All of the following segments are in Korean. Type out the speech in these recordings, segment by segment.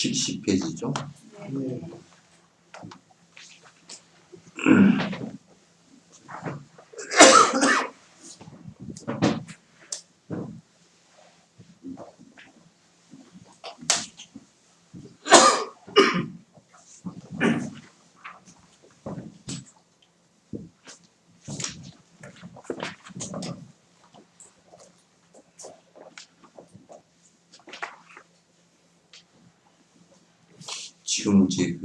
70페이지죠. 네. 지금 이제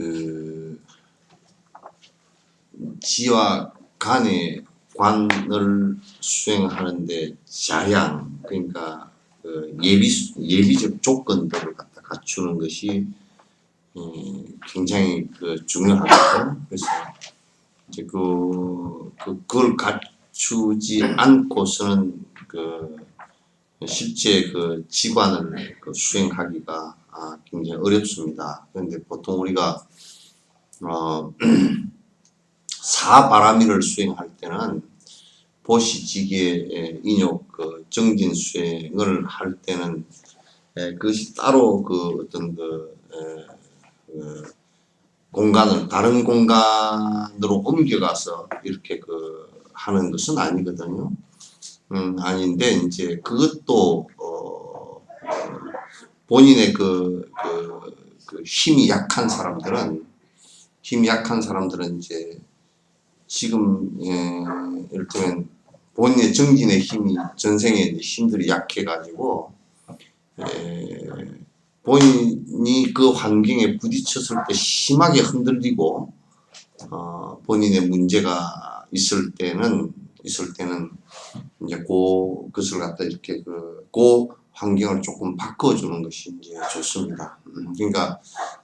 지와 간의 관을 수행하는데 자양, 그러니까 예비적 조건들을 갖다 갖추는 것이 굉장히 중요하거든요. 그래서 이제 그걸 갖추지 않고서는 실제 지관을 수행하기가 굉장히 어렵습니다. 그런데 보통 우리가 사바라미를 수행할 때는 보시지계 인욕 정진 수행을 할 때는 그것이 따로 어떤 공간을 다른 공간으로 옮겨가서 이렇게 하는 것은 아니거든요. 아닌데 이제 그것도 본인의 힘이 약한 사람들은 이제 지금 이를테면 본인의 정진의 힘이 전생의 힘들이 약해가지고 본인이 그 환경에 부딪혔을 때 심하게 흔들리고 본인의 문제가 있을 때는 이제 그것을 갖다 이렇게 그 환경을 조금 바꿔주는 것이 이제 좋습니다. 그러니까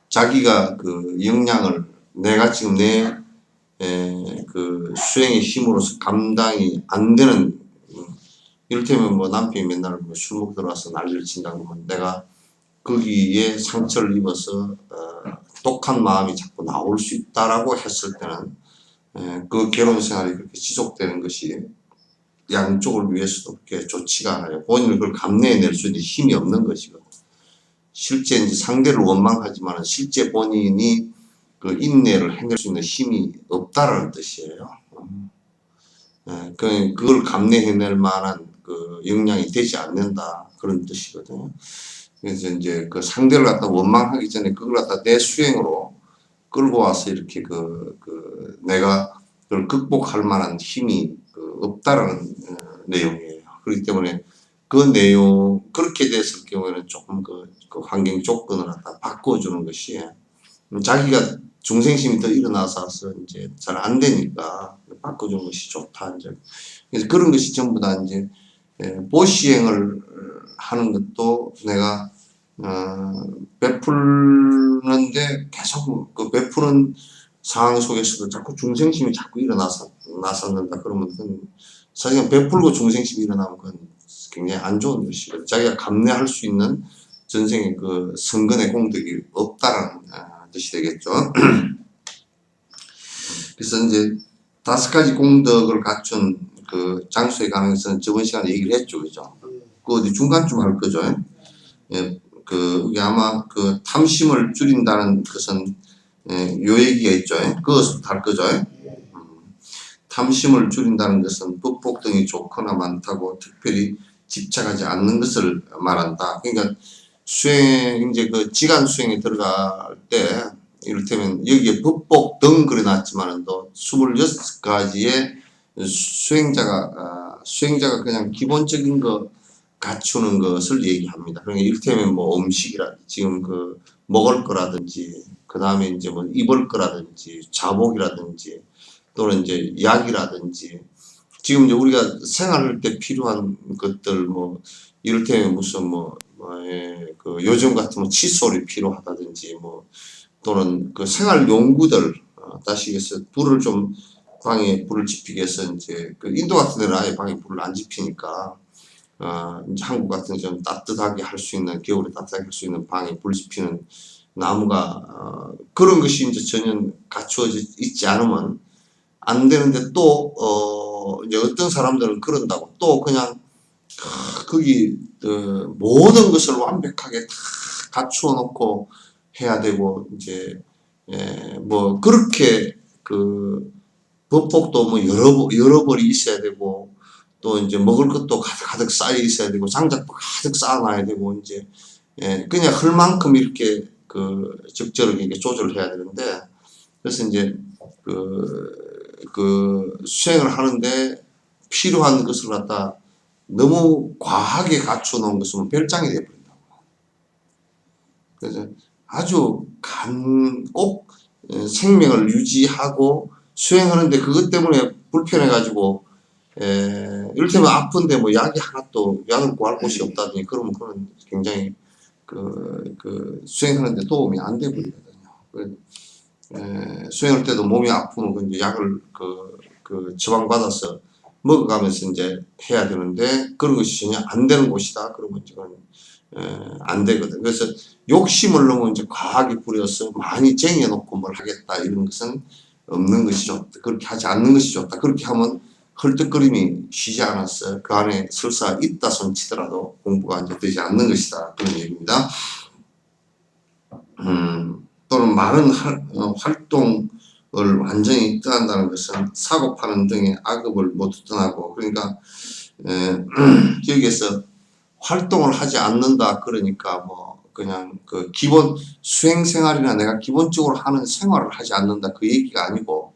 자기가 역량을 내가 지금 내 수행의 힘으로서 감당이 안 되는 이를테면 뭐 남편이 맨날 술 먹고 들어와서 난리를 친다고 하면 내가 거기에 상처를 입어서 독한 마음이 자꾸 나올 수 있다라고 했을 때는 그 결혼 생활이 그렇게 지속되는 것이 양쪽을 위해서도 그렇게 좋지가 않아요. 본인을 그걸 감내해낼 수 있는 힘이 없는 것이거든요. 실제 이제 상대를 원망하지만 실제 본인이 인내를 해낼 수 있는 힘이 없다라는 뜻이에요. 그걸 감내해낼 만한 역량이 되지 않는다 그런 뜻이거든요. 그래서 이제 상대를 갖다 원망하기 전에 그걸 갖다 내 수행으로 끌고 와서 이렇게 내가 그걸 극복할 만한 힘이 없다라는 내용이에요. 그렇기 때문에 그렇게 됐을 경우에는 조금 환경 조건을 갖다 바꿔주는 것이 자기가 중생심이 더 일어나서 이제 잘 안 되니까 바꿔주는 것이 좋다. 이제 그래서 그런 것이 전부 다 이제 보시행을 하는 것도 내가 베풀는데 계속 베푸는 상황 속에서도 자꾸 중생심이 자꾸 나섰는다 그러면 자기가 베풀고 중생심이 일어나면 그건 굉장히 안 좋은 것이거든요. 자기가 감내할 수 있는 전생의 성근의 공덕이 없다라는 뜻이 되겠죠. 그래서 이제 5가지 공덕을 갖춘 장수에 관한 것은 저번 시간에 얘기를 했죠, 그죠? 어디 중간쯤 할 거죠. 이게 아마 탐심을 줄인다는 것은 요 얘기가 있죠. 그것을 할 거죠. 탐심을 줄인다는 것은 법복 등이 좋거나 많다고 특별히 집착하지 않는 것을 말한다. 그러니까 수행, 이제 지간 수행에 들어갈 때, 이를테면 여기에 법복 등 그려놨지만은 또 26가지의 수행자가 그냥 기본적인 거 갖추는 것을 얘기합니다. 그러니까 이를테면 뭐 음식이라든지, 지금 먹을 거라든지, 그 다음에 이제 뭐 입을 거라든지, 자복이라든지, 또는 이제 약이라든지, 지금 이제 우리가 생활할 때 필요한 것들, 뭐, 이를테면 무슨 요즘 같으면 칫솔이 필요하다든지, 또는 생활 용구들, 다시 해서 방에 불을 지피기 위해서 이제 인도 같은 데는 아예 방에 불을 안 지피니까, 이제 한국 같은 좀 따뜻하게 할 수 있는, 겨울에 따뜻하게 할 수 있는 방에 불 지피는 나무가, 그런 것이 이제 전혀 갖추어져 있지 않으면 안 되는데 또, 이제 어떤 사람들은 그런다고 또 그냥, 거기, 모든 것을 완벽하게 다 갖추어 놓고, 해야 되고 이제 뭐 그렇게 그 법복도 뭐 여러 벌이 있어야 되고 또 이제 먹을 것도 가득 쌓여 있어야 되고 장작도 가득 쌓아놔야 되고 이제 그냥 흘 만큼 이렇게 그 적절하게 이게 조절을 해야 되는데 그래서 이제 그 수행을 하는데 필요한 것을 갖다 너무 과하게 갖춰 놓은 것은 별장이 되어버린다고. 그래서 아주 꼭 생명을 유지하고 수행하는데 그것 때문에 불편해가지고 이를테면 아픈데 뭐 약이 하나 또 약을 구할 곳이 없다더니 그러면 그건 굉장히 그 수행하는데 도움이 안 되버리거든요. 수행할 때도 몸이 아프면 그 이제 약을 그 처방받아서 먹어가면서 이제 해야 되는데 그런 것이 전혀 안 되는 곳이다. 그러면 이제 안 되거든. 그래서 욕심을 너무 이제 과하게 부려서 많이 쟁여놓고 뭘 하겠다 이런 것은 없는 것이 좋다. 그렇게 하지 않는 것이 좋다. 그렇게 하면 헐떡거림이 쉬지 않았어. 그 안에 설사 있다 손치더라도 공부가 이제 되지 않는 것이다. 그런 얘기입니다. 또는 많은 활동을 완전히 떠난다는 것은 사고 파는 등의 악업을 모두 떠나고 그러니까 여기에서 활동을 하지 않는다 그러니까 뭐 그냥 그 기본 수행 생활이나 내가 기본적으로 하는 생활을 하지 않는다 그 얘기가 아니고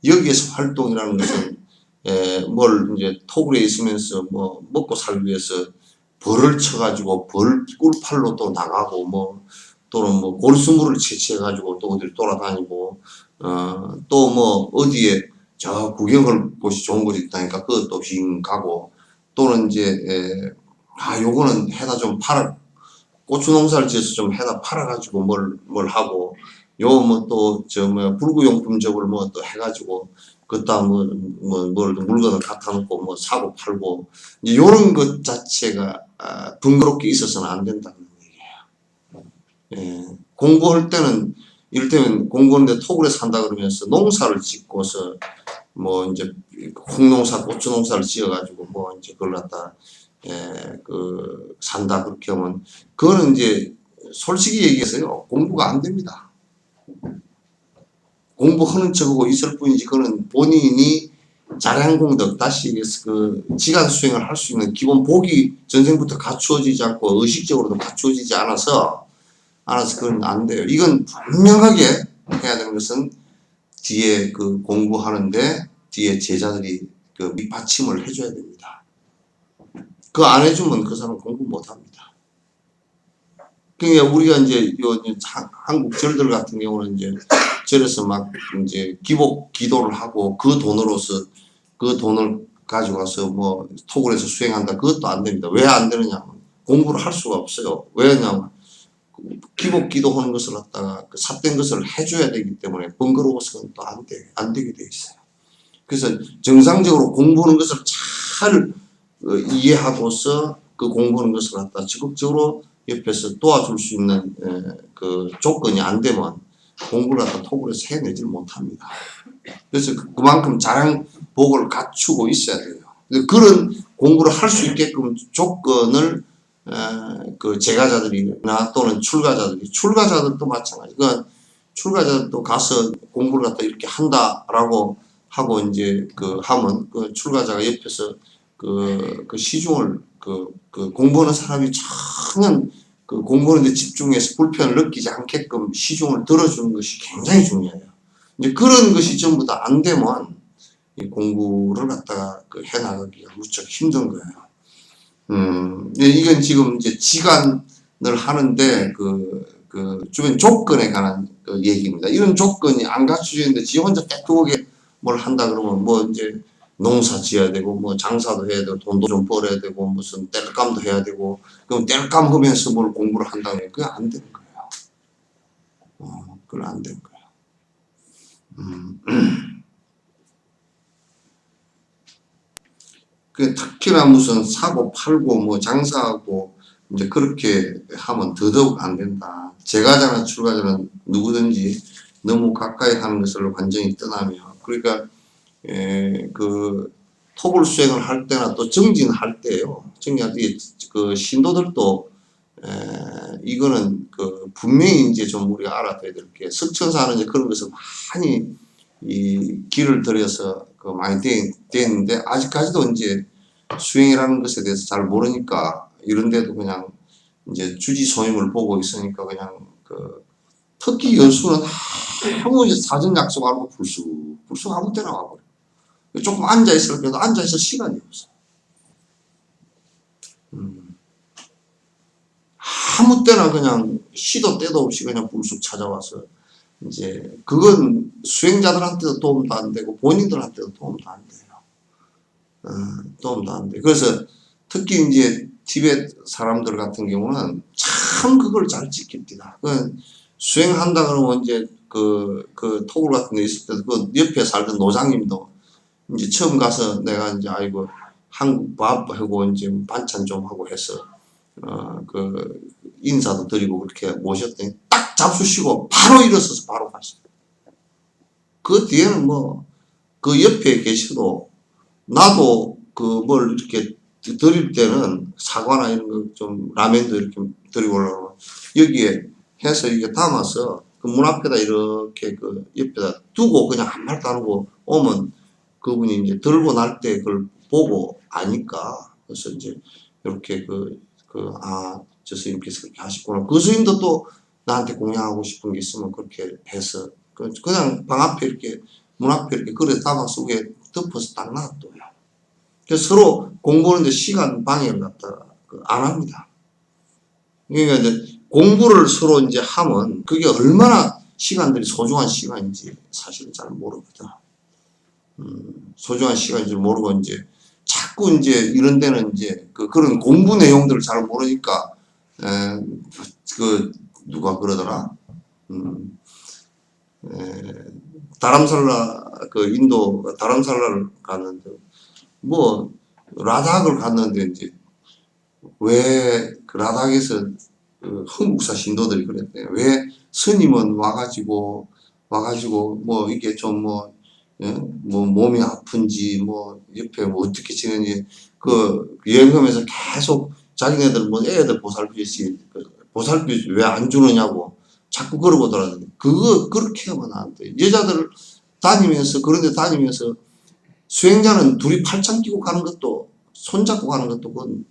여기에서 활동이라는 것은 뭘 이제 토굴에 있으면서 뭐 먹고 살기 위해서 벌을 쳐가지고 꿀팔로 또 나가고 뭐 또는 뭐 골수물을 채취해가지고 또 어디를 돌아다니고 또 뭐 어디에 저 구경할 곳이 좋은 곳이 있다니까 그것도 빙 가고 또는 이제 요거는 해다 좀 팔아 고추 농사를 지어서 좀 해다 팔아가지고 뭘 하고 요 뭐 또 저 뭐야 불구용품 저걸 뭐 또 해가지고 그따 뭘 물건을 갖다 놓고 뭐 사고 팔고 이제 요런 것 자체가 번거롭게 있어서는 안 된다는 얘기예요. 공부할 때는 이를테면 공부하는데 토굴에 산다 그러면서 농사를 짓고서 뭐 이제 콩농사, 고추농사를 지어가지고 뭐 이제 그걸 갖다 산다 그렇게 하면 그거는 이제 솔직히 얘기해서요 공부가 안 됩니다. 공부하는 척하고 있을 뿐이지 그거는 본인이 자량공덕 다시 얘기해서 그 지간 수행을 할 수 있는 기본 복이 전생부터 갖추어지지 않고 의식적으로도 갖추어지지 않아서 그건 안 돼요. 이건 분명하게 해야 되는 것은 뒤에 그 공부하는데 뒤에 제자들이 그 밑받침을 해줘야 됩니다. 그 안 해주면 그 사람 공부 못 합니다. 그러니까 우리가 이제 요 한국 절들 같은 경우는 이제 절에서 막 이제 기복 기도를 하고 그 돈으로서 그 돈을 가지고 와서 뭐 토굴에서 수행한다 그것도 안 됩니다. 왜 안 되느냐? 공부를 할 수가 없어요. 왜냐면 기복 기도하는 것을 갖다가 그 삿된 것을 해줘야 되기 때문에 번거로워서는 또 안 되게 돼 있어요. 그래서 정상적으로 공부하는 것을 잘 이해하고서 그 공부하는 것을 갖다 적극적으로 옆에서 도와줄 수 있는 그 조건이 안 되면 공부를 갖다 토굴에서 해내지 못합니다. 그래서 그만큼 자량복을 갖추고 있어야 돼요. 그런 공부를 할 수 있게끔 조건을 그 제가자들이나 또는 출가자들도 마찬가지. 그러니까 출가자들도 가서 공부를 갖다 이렇게 한다라고 하고 이제 그 하면 그 출가자가 옆에서 그 시중을 그 공부하는 사람이 전혀 그 공부하는데 집중해서 불편을 느끼지 않게끔 시중을 들어주는 것이 굉장히 중요해요. 이제 그런 것이 전부 다 안 되면 이 공부를 갖다가 해나가기가 무척 힘든 거예요. 이건 지금 이제 지간을 하는데 주변 조건에 관한 얘기입니다. 이런 조건이 안 갖춰져 있는데 지 혼자 깨끗하게 뭘 한다 그러면 뭐 이제 농사 지어야 되고 뭐 장사도 해야 되고 돈도 좀 벌어야 되고 무슨 뗄감도 해야 되고 그럼 뗄감 하면서 뭘 공부를 한다면 그게 안 되는 거예요. 그건 안 되는 거예요. 그 특히나 무슨 사고 팔고 뭐 장사하고 이제 그렇게 하면 더더욱 안 된다. 제가자나 출가자는 누구든지 너무 가까이 하는 것을 완전히 떠나며 그러니까 그 토굴 수행을 할 때나 또 정진할 때요. 정진할 때 그 신도들도 이거는 그 분명히 이제 좀 우리가 알아둬야 될 게, 석천사는 이제 그런 것을 많이 이 길을 들여서 그 많이 됐는데 아직까지도 이제 수행이라는 것에 대해서 잘 모르니까 이런데도 그냥 이제 주지소임을 보고 있으니까 그냥 그 특히 연수는 아무 사전 약속 안 하고 불쑥 아무 때나 와버려. 조금 앉아있을 때도 앉아있을 시간이 없어. 아무 때나 그냥 시도 때도 없이 그냥 불쑥 찾아와서 이제 그건 수행자들한테도 도움도 안 되고 본인들한테도 도움도 안 돼요. 도움도 안 돼. 그래서 특히 이제 티베트 사람들 같은 경우는 참 그걸 잘 지킵니다. 수행한다 그러면 이제 그 토굴 같은 데 있을 때도 그 옆에 살던 노장님도 이제 처음 가서 내가 이제 아이고 한국 밥하고 이제 반찬 좀 하고 해서 그 인사도 드리고 그렇게 모셨더니 딱 잡수시고 바로 일어서서 바로 갔어요. 그 뒤에는 뭐 그 옆에 계셔도 나도 그 뭘 이렇게 드릴 때는 사과나 이런 거 좀 라면도 이렇게 드리고 올라오고 여기에 해서 이게 담아서 그 문 앞에다 이렇게 그 옆에다 두고 그냥 한 말도 안 하고 오면 그분이 이제 들고 날 때 그걸 보고 아니까 그래서 이제 이렇게 저 스님께서 그렇게 하시구나. 그 스님도 또 나한테 공양하고 싶은 게 있으면 그렇게 해서 그냥 방 앞에 이렇게 문 앞에 이렇게 그릇 담아서 위에 덮어서 딱 놔둬요. 그래서 서로 공부하는데 시간 방해를 갖다가 안 합니다. 그러니까 이제 공부를 서로 이제 하면 그게 얼마나 시간들이 소중한 시간인지 사실은 잘 모르거든. 소중한 시간인지 모르고 이제 자꾸 이제 이런 데는 이제 그런 공부 내용들을 잘 모르니까 누가 그러더라. 다람살라 인도 다람살라를 갔는데 뭐 라닥을 갔는데 이제 왜 그 라닥에서 흥국사 신도들이 그랬대요. 왜 스님은 와가지고 뭐 이게 좀 뭐 몸이 아픈지 뭐 옆에 뭐 어떻게 지내는지 그 여행하면서 계속 자기네들 뭐 애들 보살피지 보살피 왜 안 주느냐고 자꾸 그러고 돌아다니. 그거 그렇게 하면 안 돼. 여자들 다니면서 그런데 다니면서 수행자는 둘이 팔짱 끼고 가는 것도 손잡고 가는 것도 그건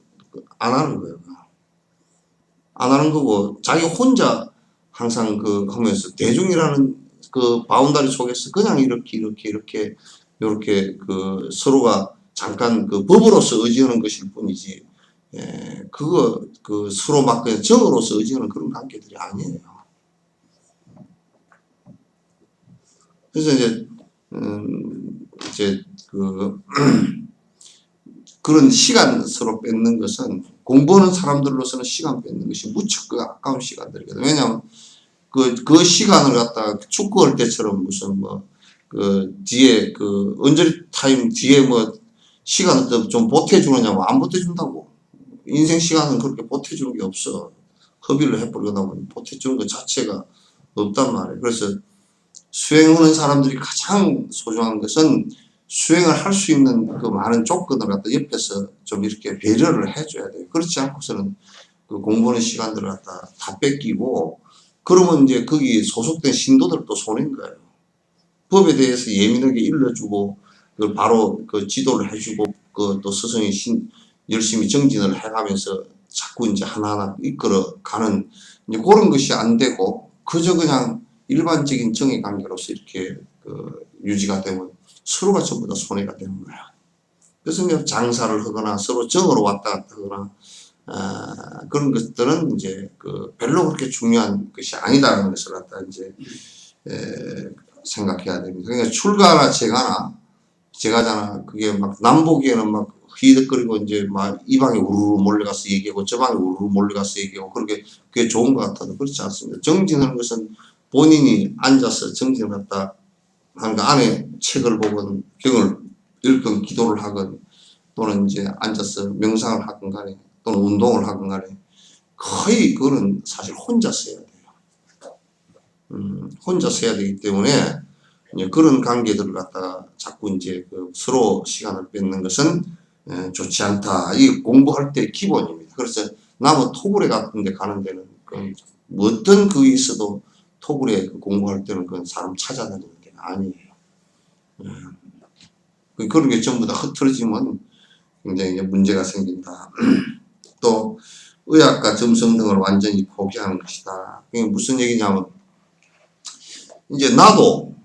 안 하는 거예요. 안 하는 거고 자기 혼자 항상 하면서 대중이라는 그 바운다리 속에서 그냥 이렇게 서로가 잠깐 법으로서 의지하는 것일 뿐이지 그거 서로 막 그냥 정으로서 의지하는 그런 관계들이 아니에요. 그래서 이제 그런 시간 서로 뺏는 것은 공부하는 사람들로서는 시간 뺏는 것이 무척 아까운 시간들이거든. 왜냐하면 그 시간을 갖다가 축구할 때처럼 무슨 뒤에 언저리 타임 뒤에 뭐 시간을 좀 보태주느냐고 안 보태준다고. 인생 시간은 그렇게 보태주는 게 없어. 허비를 해버리거나 보면 보태주는 것 자체가 없단 말이에요. 그래서 수행하는 사람들이 가장 소중한 것은 수행을 할 수 있는 그 많은 조건을 갖다 옆에서 좀 이렇게 배려를 해줘야 돼요. 그렇지 않고서는 그 공부하는 시간들을 갖다 다 뺏기고 그러면 이제 거기 소속된 신도들도 손해인 거예요. 법에 대해서 예민하게 일러주고 그걸 바로 지도를 해주고 또 스승이 열심히 정진을 해가면서 자꾸 이제 하나하나 이끌어가는 이제 그런 것이 안 되고 그저 그냥 일반적인 정의 관계로서 이렇게 유지가 되면 서로가 전부 다 손해가 되는 거야. 그래서 그냥 장사를 하거나 서로 정으로 왔다 갔다 하거나 그런 것들은 이제 별로 그렇게 중요한 것이 아니다라는 것을 갖다 이제 생각해야 됩니다. 그러니까 출가나 제가잖아. 그게 막 남보기에는 막 휘득거리고 이제 막 이 방에 우르르 몰려가서 얘기하고 저 방에 우르르 몰려가서 얘기하고 그게 좋은 것 같아도 그렇지 않습니다. 정진하는 것은 본인이 앉아서 정진을 갖다 하는 거 안에 책을 보건 경을 읽건 기도를 하건 또는 이제 앉아서 명상을 하건 간에 또는 운동을 하건 간에 거의 그거는 사실 혼자서 해야 돼요. 혼자서 해야 되기 때문에 이제 그런 관계들을 갖다가 자꾸 이제 서로 시간을 뺏는 것은 좋지 않다. 이 공부할 때 기본입니다. 그래서 나뭐 토굴에 같은 데 가는 데는 어떤 그게 있어도 토굴에 공부할 때는 그건 사람 찾아다니는 게 아니에요. 그런 게 전부 다 흐트러지면 굉장히 문제가 생긴다. 또 의학과 점성 등을 완전히 포기하는 것이다. 그게 무슨 얘기냐면 이제 나도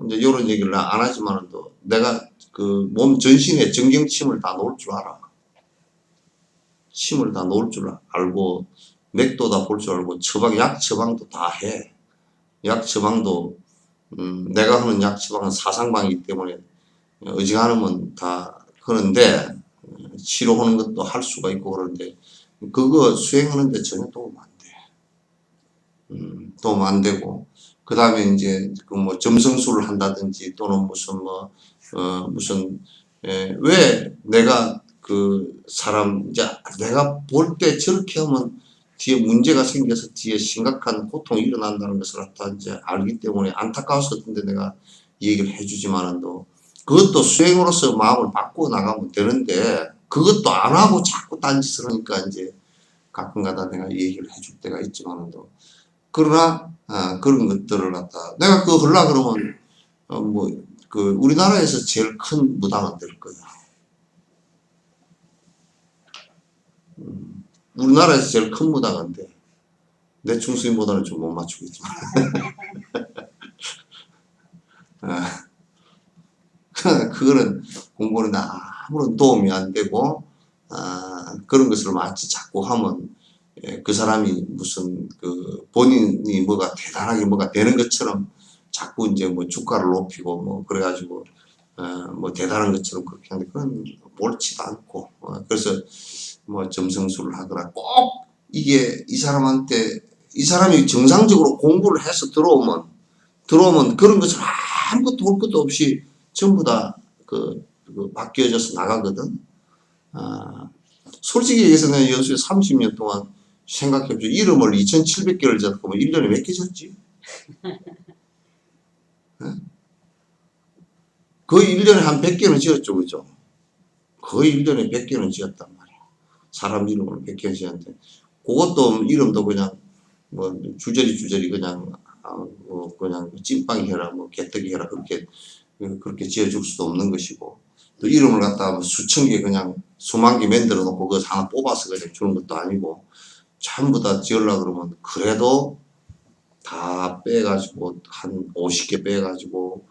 이제 이런 얘기를 안 하지만 또 내가 그 몸 전신에 정경침을 다 놓을 줄 알아. 침을 다 놓을 줄 알고 맥도 다 볼 줄 알고 약 처방도 다 해. 약 처방도 내가 하는 약 처방은 사상방이기 때문에 어지간하면 다 그런데 치료하는 것도 할 수가 있고 그런데 그거 수행하는데 전혀 도움 안 돼. 도움 안 되고 그 다음에 이제 그 뭐 점성술을 한다든지 또는 무슨 무슨 왜 내가 그 사람 이제 내가 볼 때 저렇게 하면 뒤에 문제가 생겨서 뒤에 심각한 고통이 일어난다는 것을 갖다 이제 알기 때문에 안타까워서 근데 내가 얘기를 해주지만은도 그것도 수행으로서 마음을 바꾸어 나가면 되는데 그것도 안 하고 자꾸 딴짓을 하니까 이제 가끔가다 내가 얘기를 해줄 때가 있지만은도 그러나 그런 것들을 갖다 내가 그거 하려 그러면 그 우리나라에서 제일 큰 무당은 될 거야. 우리나라에서 제일 큰 무당은 돼. 내 중수님보다는 좀 못 맞추겠지만. 그거는 공부는 아무런 도움이 안 되고 그런 것을 마치 자꾸 하면 그 사람이 무슨 그 본인이 뭐가 대단하게 뭐가 되는 것처럼 자꾸 이제 뭐 주가를 높이고 뭐 그래가지고 뭐 대단한 것처럼 그렇게 하는데 그건 옳지도 않고 그래서 뭐 점성술을 하더라 꼭 이게 이 사람이 정상적으로 공부를 해서 들어오면 그런 것을 아무것도 볼 것도 없이 전부 다 그 바뀌어져서 나가거든. 솔직히 얘기해서 내가 연수에 30년 동안 생각해보죠. 이름을 2700개를 졌고 뭐 1년에 몇 개 졌지? 거의 1년에 한 100개는 지었죠. 그죠? 거의 1년에 100개는 지었단 말이야. 사람 이름을 100개는 지었는데 그것도 이름도 그냥 뭐 주저리 그냥 그냥 찐빵이 해라 뭐 개떡이 해라 그렇게 지어줄 수도 없는 것이고 또 이름을 갖다가 뭐 수천 개 그냥 수만 개 만들어 놓고 그거 하나 뽑아서 그냥 주는 것도 아니고 전부 다 지으려고 그러면 그래도 다 빼가지고 한 50개 빼가지고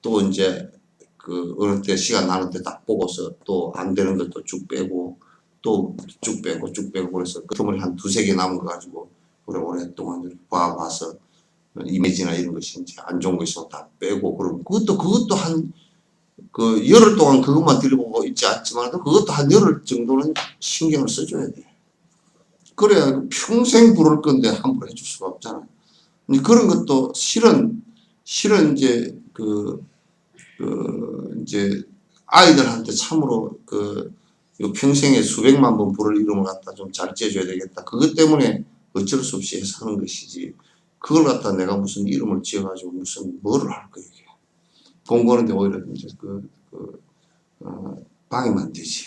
또 이제 그 어느 때 시간 나는 때 딱 보고서 또 안 되는 것도 쭉 빼고 또 쭉 빼고 그래서 그 틈을 한 두세 개 남은 거 가지고 오랫동안 봐서 이미지나 이런 것이 이제 안 좋은 거 있으면 다 빼고 그러면 그것도 한 그 열흘 동안 그것만 들여보고 있지 않지만 그것도 한 열흘 정도는 신경을 써줘야 돼. 그래야 평생 부를 건데 함부로 해줄 수가 없잖아. 그런 것도 실은 이제 이제 아이들한테 참으로 평생에 수백만 번 부를 이름을 갖다 좀 잘 지어줘야 되겠다. 그것 때문에 어쩔 수 없이 해서 하는 것이지. 그걸 갖다 내가 무슨 이름을 지어가지고 무슨 뭐를 할 거야. 공부하는데 오히려 이제 방해만 되지.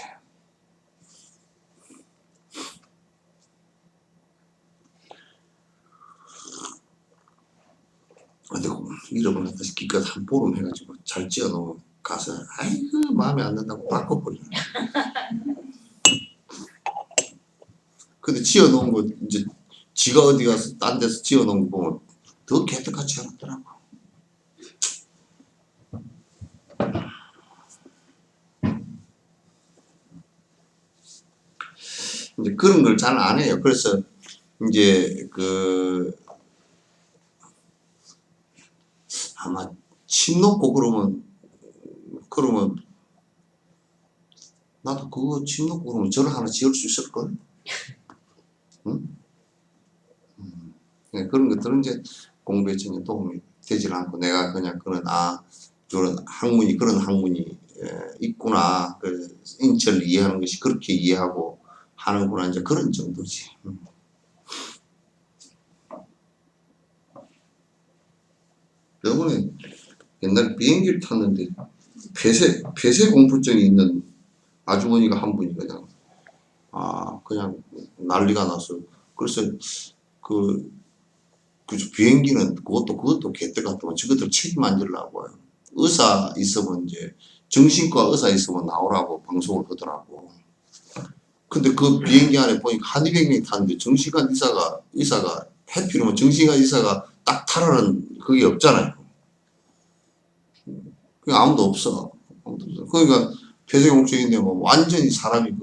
근데 이름을 갖다 기껏 한 보름 해가지고 잘 지어놓으면 가서 아이고 마음에 안 든다고 바꿔버려. 근데 지어놓은 거 이제 지가 어디 가서 딴 데서 지어놓은 거 보면 더 개떡같이 해놨더라고. 이제 그런 걸 잘 안 해요. 그래서 이제 아마 침 놓고 그러면 나도 그거 침 놓고 그러면 저를 하나 지을 수 있을걸? 응? 그런 것들은 이제 공부에 전혀 도움이 되질 않고 내가 그냥 그런 학문이 있구나. 인체를 이해하는 것이 그렇게 이해하고 하는구나. 이제 그런 정도지. 요번에 옛날에 비행기를 탔는데 폐쇄 공포증이 있는 아주머니가 한 분이 그냥 그냥 난리가 나서. 그래서 비행기는 그것도 개떼 같은 거 저것들 책임 안 지려고 해요. 의사 있으면 이제 정신과 의사 있으면 나오라고 방송을 하더라고. 근데 그 비행기 안에 보니까 한 200명이 탔는데 정신과 의사가 해피로면 정신과 의사가 딱 타라는 그게 없잖아요. 그냥 아무도 없어. 그러니까 폐쇄공증인데 뭐 완전히 사람이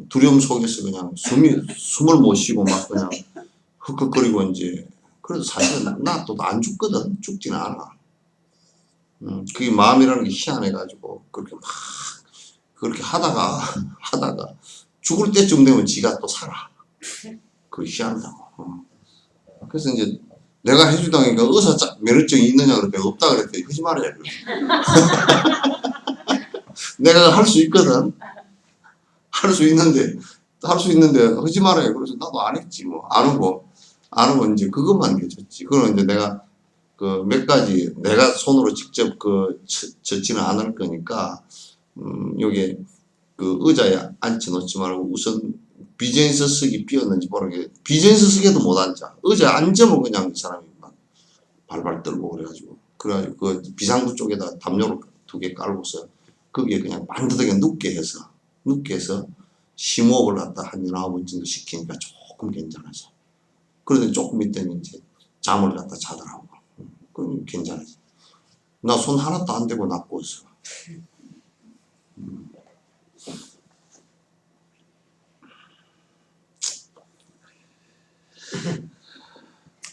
두려움 속에서 그냥 숨을 못 쉬고 막 그냥 흑흑거리고 이제. 그래도 사실은 나 또 안 죽거든. 죽지는 않아. 그게 마음이라는 게 희한해가지고 그렇게 하다가 죽을 때쯤 되면 지가 또 살아. 그 희한하다고. 그래서 이제 내가 해주다니까 의사 면허증이 있느냐 그랬더니 없다 그랬더니 거짓말이야. 내가 할 수 있거든. 할 수 있는데 거짓말이야. 그래서 나도 안 했지 뭐. 안 하고 이제 그것만 계셨지. 그럼 이제 내가 그 몇 가지 내가 손으로 직접 젓지는 않을 거니까 여기 그 의자에 앉혀놓지 말고 우선 비즈니스석이 비었는지 모르게 비즈니스 석에도 못 앉아. 의자에 앉으면 그냥 이 사람이 막 발발 떨고 그래가지고 그 비상구 쪽에다 담요를 2개 깔고서 거기에 그냥 반듯하게 눕게 해서 심호흡을 갖다 한 9번 정도 시키니까 조금 괜찮아져. 그런데 조금 있더니 이제 잠을 갖다 자더라고. 그럼 괜찮아지. 나 손 하나도 안 대고 낫고 있어.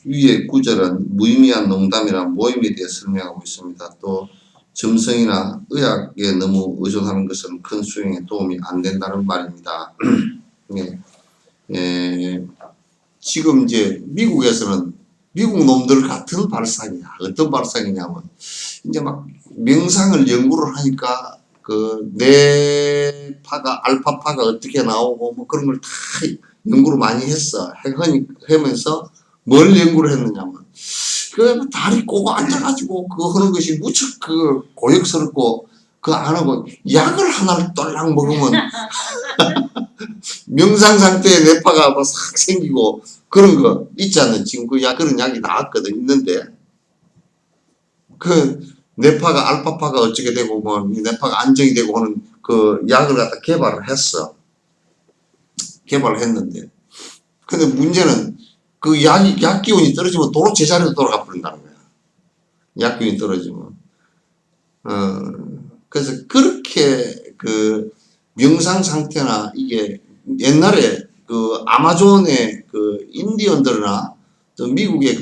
위의 구절은 무의미한 농담이란 모임에 대해 설명하고 있습니다. 또 점성이나 의학에 너무 의존하는 것은 큰 수행에 도움이 안 된다는 말입니다. 지금 이제 미국에서는 미국 놈들 같은 발상이야. 어떤 발상이냐면 이제 막 명상을 연구를 하니까 그 뇌파가 알파파가 어떻게 나오고 뭐 그런 걸 다 연구를 많이 했어. 하면서 뭘 연구를 했느냐면 그 다리 꼬고 앉아가지고 그거 하는 것이 무척 고역스럽고 그거 안 하고 약을 하나를 똘랑 먹으면 명상 상태에 뇌파가 뭐 싹 생기고 그런 거 있지 않나. 지금 그런 약이 나왔거든. 있는데 그 뇌파가 알파파가 어쩌게 되고 뭐 뇌파가 안정이 되고 하는 그 약을 갖다 개발을 했는데 근데 문제는 그 약 기운이 떨어지면 도로 제자리로 돌아가 버린다는 거야. 약 기운이 떨어지면. 그래서 그렇게 그 명상 상태나 이게 옛날에 그 아마존의 그 인디언들이나 또 미국의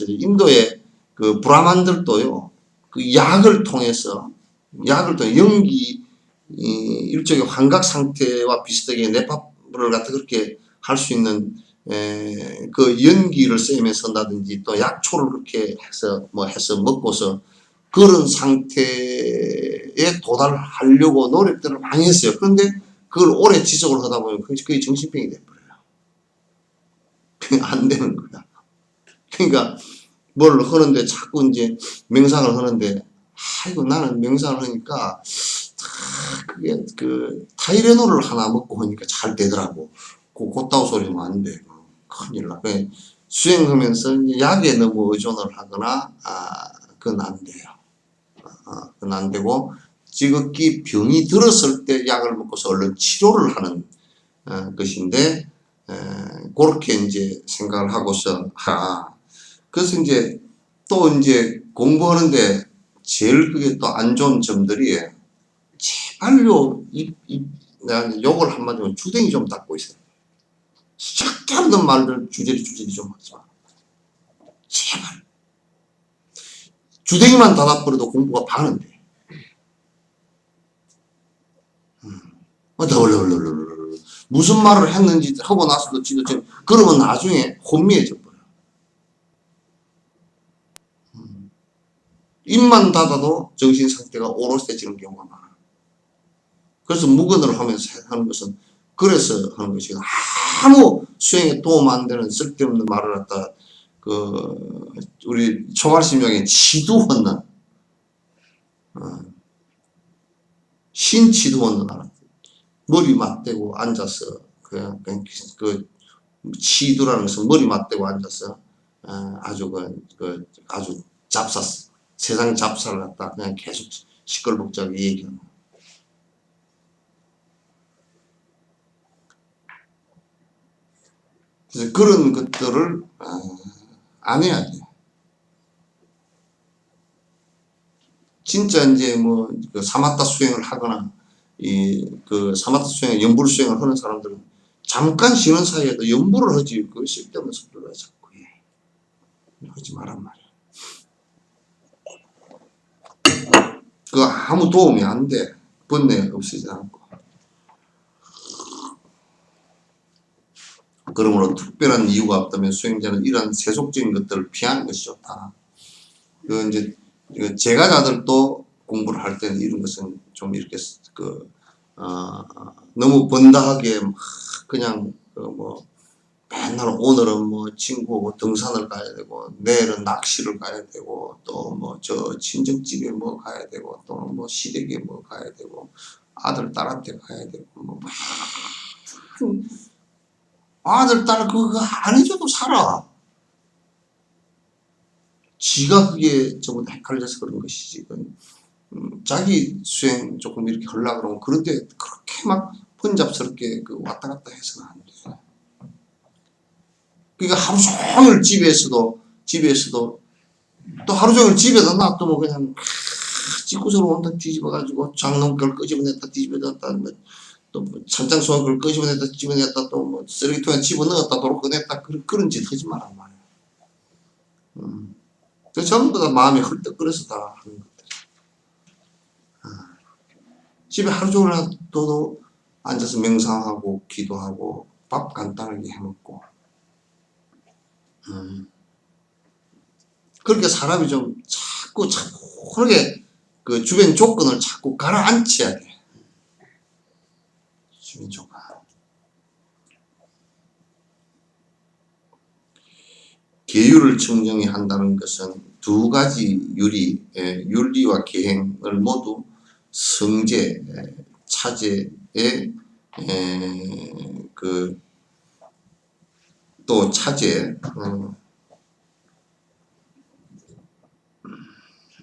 인도의 그 브라만들도요, 그 약을 통해서 연기, 일종의 환각 상태와 비슷하게 뇌파를 갖다 그렇게 할 수 있는 그 연기를 쐬면서 한다든지 또 약초를 그렇게 해서 먹고서 그런 상태에 도달하려고 노력들을 많이 했어요. 그런데 그걸 오래 지속을 하다 보면 그게 정신병이 돼버려요. 안 되는 거야. 그러니까 뭘 하는데 자꾸 이제 명상을 하는데 아이고 나는 명상을 하니까 그게 타이레놀을 하나 먹고 하니까 잘 되더라고. 그따구 소리 하면 안 돼. 큰일 나. 수행하면서 약에 너무 의존을 하거나 그건 안 돼요. 그건 안 되고 지극히 병이 들었을 때 약을 먹고서 얼른 치료를 하는 것인데 그렇게 이제 생각을 하고서 그래서 이제 또 이제 공부하는데 제일 그게 또 안 좋은 점들이 제발요 내가 욕을 한마디로 주댕이 좀 닦고 있어요. 쓸데없는 말들 주저리 좀 하지 마. 제발. 주댕이만 닫아버려도 공부가 반은 돼. 무슨 말을 했는지 하고 나서도 지도 그러면 나중에 혼미해져 버려. 입만 닫아도 정신 상태가 오롯해지는 경우가 많아. 그래서 무건을 하면서 하는 것은 그래서 하는 것이 아무 수행에 도움 안 되는 쓸데없는 말을 갖다 우리 총알심령에 치두헌는 신치두헌는 알아. 머리 맞대고 앉아서 그냥 그 치두라는 것은 머리 맞대고 앉아서 아주 아주 세상 잡사를 갖다 그냥 계속 시끌벅적하게 얘기하는. 그래서 그런 것들을 안 해야 돼. 진짜 이제 뭐 그 사마타 수행을 하거나 그 사마타 수행, 연불 수행을 하는 사람들은 잠깐 쉬는 사이에도 연불을 하지 그 쓸데없는 소리를 자꾸 해. 하지 말란 말이야. 그거 아무 도움이 안 돼. 번뇌 없애지 않고. 그러므로 특별한 이유가 없다면 수행자는 이러한 세속적인 것들을 피하는 것이 좋다. 그 이제 제가자들도 공부를 할 때는 이런 것은 좀 이렇게 너무 번다하게 그냥 뭐 맨날 오늘은 뭐 친구하고 등산을 가야 되고 내일은 낚시를 가야 되고 또 뭐 저 친정집에 뭐 가야 되고 또 뭐 시댁에 뭐 가야 되고 아들 딸한테 가야 되고 뭐 아들 딸 그거 안 해줘도 살아. 지가 그게 전부 헷갈려서 그런 것이지. 자기 수행 조금 이렇게 하려고 그러면 그런데 그렇게 막 번잡스럽게 왔다 갔다 해서는 안 돼. 그러니까 하루 종일 집에서도 또 하루 종일 집에다 놔두면 그냥 집구석으로 온다 뒤집어가지고 장롱걸 끄집어냈다 뒤집어냈다 또 찬장 소화기를 끄집어냈다 집어냈다 또 뭐 쓰레기통에 집어넣었다 도로 꺼냈다 그런 짓 하지 말란 말이야. 그 전부 다 마음이 헐떡거려서 다 하는 것들. 집에 하루 종일 놔둬도 앉아서 명상하고 기도하고 밥 간단하게 해먹고 그렇게 사람이 좀 자꾸 그렇게 그 주변 조건을 자꾸 가라앉혀야 돼. 주변 조건. 계율을 청정히 한다는 것은 두 가지 윤리와 계행을 모두 성제, 차제의 또 차제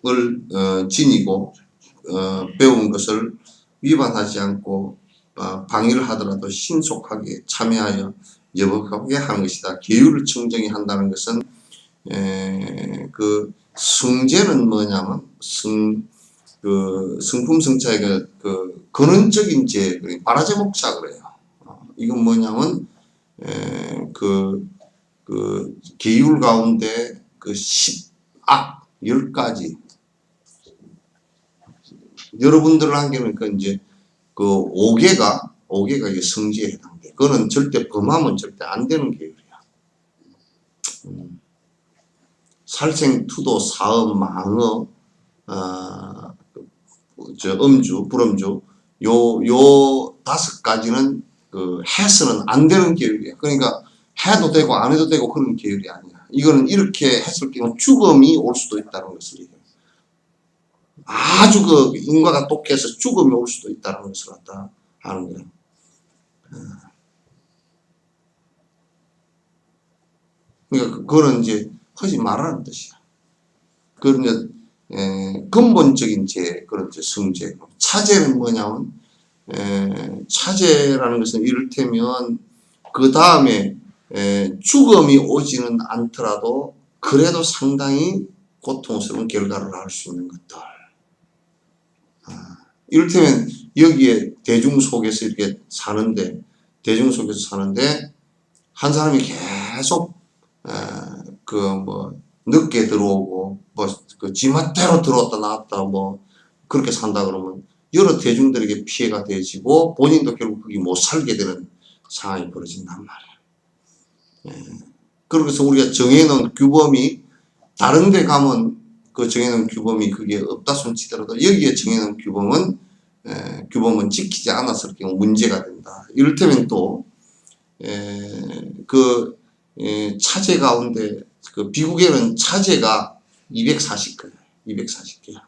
을 지니고 배운 것을 위반하지 않고 방해를 하더라도 신속하게 참여하여 여복하게 하는 것이다. 계율을 청정히 한다는 것은 그 성제는 뭐냐면 성품성차의 그 근원적인 제 바라제목자 그래요. 이건 뭐냐면 그 계율 가운데 그 10악 10가지 여러분들 한게는 그 이제 그 5개가 이게 성지에 해당돼. 그거는 절대 범하면 절대 안 되는 계율이야. 살생, 투도, 사음, 망어, 음주, 불음주, 요 5가지는 그 해서는 안 되는 계율이야. 그러니까 해도 되고 안 해도 되고 그런 계율이 아니야. 이거는 이렇게 했을 경우 죽음이 올 수도 있다는 것을 얘기해요. 아주 그 인과가 똑해서 죽음이 올 수도 있다는 것을 갖다 하는 거예요. 그러니까 그거는 이제 하지 말라는 뜻이야. 그런 근본적인 그런 성제. 차제는 뭐냐면 차제라는 것은 이를테면 그 다음에 죽음이 오지는 않더라도 그래도 상당히 고통스러운 결과를 할 수 있는 것들. 이를테면 여기에 대중 속에서 이렇게 사는데 한 사람이 계속 늦게 들어오고 그 지멋대로 들어왔다 나왔다 뭐 그렇게 산다 그러면 여러 대중들에게 피해가 되지고 본인도 결국 거기 못 살게 되는 상황이 벌어진단 말이에요. 그래서 우리가 정해놓은 규범이 다른 데 가면 그 정해놓은 규범이 그게 없다 손치더라도 여기에 정해놓은 규범은 지키지 않았을 경우 문제가 된다. 이를테면 또 차제 가운데 그 비국에는 차제가 240개야. 240개야.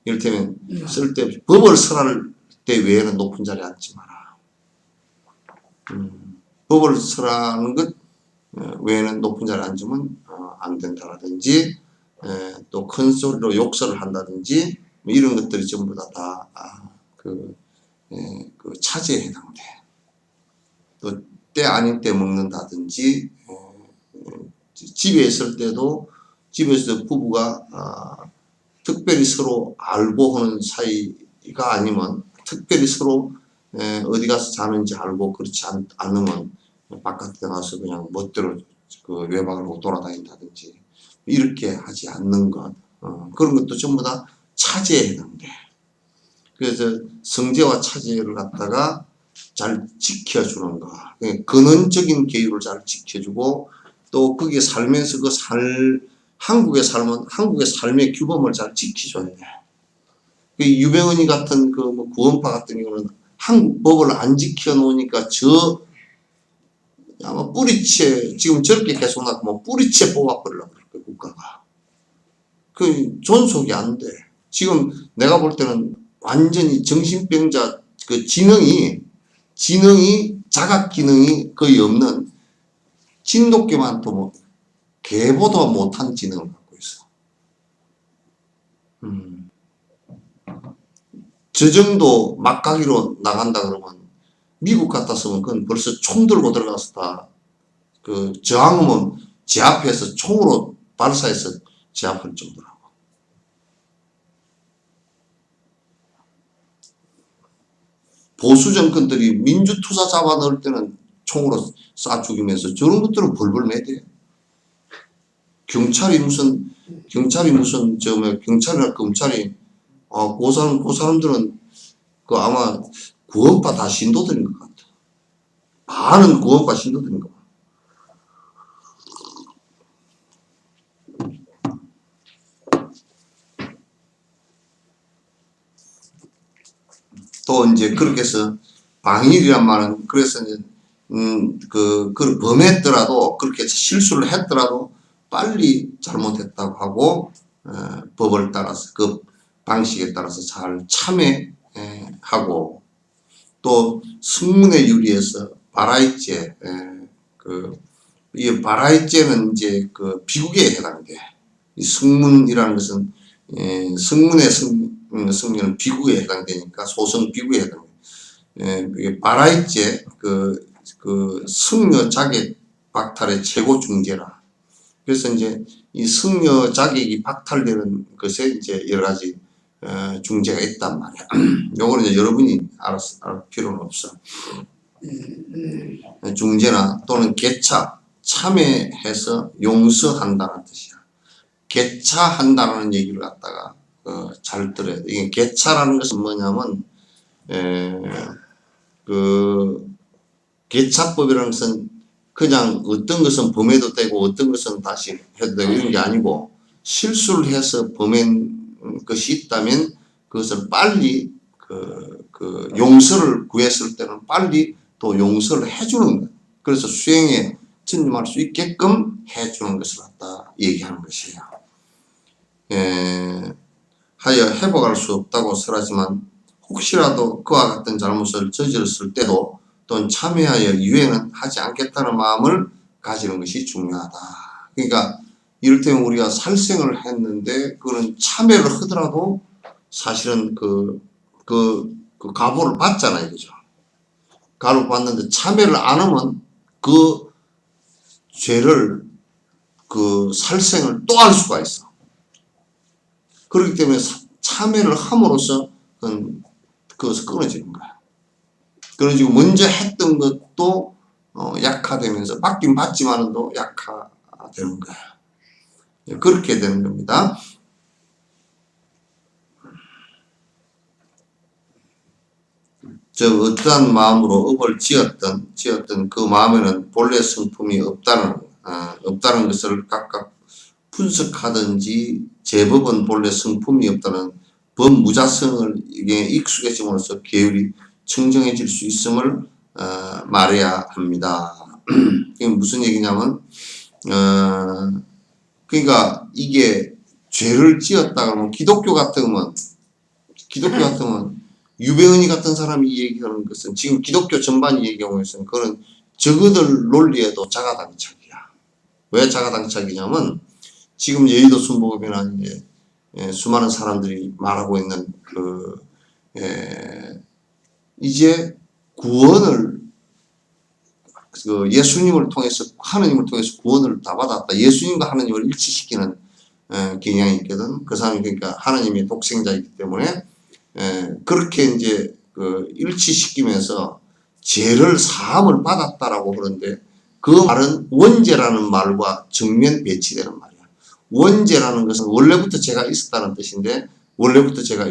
이를테면 쓸데없이 법을 설할 때 외에는 높은 자리에 앉지 마라. 법을 설하는 것 외에는 높은 자리에 앉으면 안 된다라든지 또 큰 소리로 욕설을 한다든지 뭐 이런 것들이 전부 다 그 차지에 해당돼. 또 때 아닌 때 먹는다든지 집에 있을 때도 집에서 부부가 특별히 서로 알고 하는 사이가 아니면 특별히 서로 어디 가서 자는지 알고 그렇지 않으면 바깥에 나가서 그냥 멋대로 그 외박을 하고 돌아다닌다든지 이렇게 하지 않는 것 그런 것도 전부 다 차지에 해당돼. 그래서 성제와 차지를 갖다가 잘 지켜주는 거. 근원적인 계율을 잘 지켜주고 또 거기에 살면서 한국에 살면 한국의 삶의 규범을 잘 지켜줘야 돼. 유병언이 같은 뭐 구원파 같은 경우는 한국 법을 안 지켜놓으니까 아마 뿌리채 지금 저렇게 계속 나고 뭐 뿌리채 뽑아버리려고 그럴 거야 국가가. 그 존속이 안 돼. 지금 내가 볼 때는 완전히 정신병자 그 지능이 자각 기능이 거의 없는 진돗개만 또 뭐 개보다 못한 지능을 갖고 있어. 저 정도 막가기로 나간다 그러면 미국 같았으면 그건 벌써 총 들고 들어가서 다 그 저항하면 제 앞에서 총으로 발사해서 제압할 정도라고. 보수 정권들이 민주투사 잡아 넣을 때는 총으로 쏴 죽이면서 저런 것들은 벌벌 매대. 경찰이 무슨 경찰이나 검찰이 그 사람들은 그 아마 구원파 다 신도들인 것 같아. 많은 구원파 신도들인 것 같아. 또 이제 그렇게 해서 방일이란 말은 그래서 이제 그걸 범했더라도 그렇게 실수를 했더라도 빨리 잘못했다고 하고 법을 따라서 그 방식에 따라서 잘 참회하고 또 승문에 유리해서 바라이죄 이 바라이죄는 이제 그 비국에 해당돼. 이 승문이라는 것은 승문의 승리는 비국에 해당되니까 소성 비국에 해당돼. 바라이죄 그 승려 자격 박탈의 최고 중죄라. 그래서 이제 이 승려 자격이 박탈되는 것에 이제 여러 가지 중죄가 있단 말이야. 요거는 이제 여러분이 알 필요는 없어. 중죄나 또는 개차, 참회해서 용서한다는 뜻이야. 개차한다는 얘기를 갖다가 잘 들어야 돼. 이게 개차라는 것은 뭐냐면 그 개차법이라는 것은 그냥 어떤 것은 범해도 되고 어떤 것은 다시 해도 되고 이런 게 아니고 실수를 해서 범한 것이 있다면 그것을 빨리 그 용서를 구했을 때는 빨리 또 용서를 해주는 거예요. 그래서 수행에 전념할 수 있게끔 해주는 것을 갖다 얘기하는 것이에요. 하여 회복할 수 없다고 설하지만 혹시라도 그와 같은 잘못을 저질렀을 때도 또는 참회하여 유예는 하지 않겠다는 마음을 가지는 것이 중요하다. 그러니까 이를테면 우리가 살생을 했는데 그거는 참회를 하더라도 사실은 그 가보를 받잖아요. 그죠? 가보를 받는데 참회를 안 하면 그 죄를 그 살생을 또 할 수가 있어. 그렇기 때문에 참회를 함으로써 그것을 끊어지는 거야. 끊어지고 먼저 했던 것도 약화되면서 받긴 받지만은 또 약화되는 거야. 그렇게 되는 겁니다. 즉 어떠한 마음으로 업을 지었던 그 마음에는 본래 성품이 없다는 것을 각각 분석하든지 제법은 본래 성품이 없다는 법무자성을 익숙해짐으로써 계율이 청정해질 수 있음을 말해야 합니다. 이게 무슨 얘기냐면 그러니까 이게 죄를 지었다 그러면 기독교 같으면 유배은이 같은 사람이 얘기하는 것은 지금 기독교 전반이 얘기하고 있으면 그거는 저그들 논리에도 자가당착이야. 왜 자가당착이냐면 지금 여의도 순복음이나 이제 수많은 사람들이 말하고 있는 이제 구원을 예수님을 통해서 하느님을 통해서 구원을 다 받았다. 예수님과 하느님을 일치시키는 경향이 있거든. 그 사람이 그러니까 하느님의 독생자이기 때문에 그렇게 이제 일치시키면서 죄를 사함을 받았다라고 그러는데 그 말은 원죄라는 말과 정면 배치되는 말이야. 원죄라는 것은 원래부터 죄가 있었다는 뜻인데 원래부터 죄가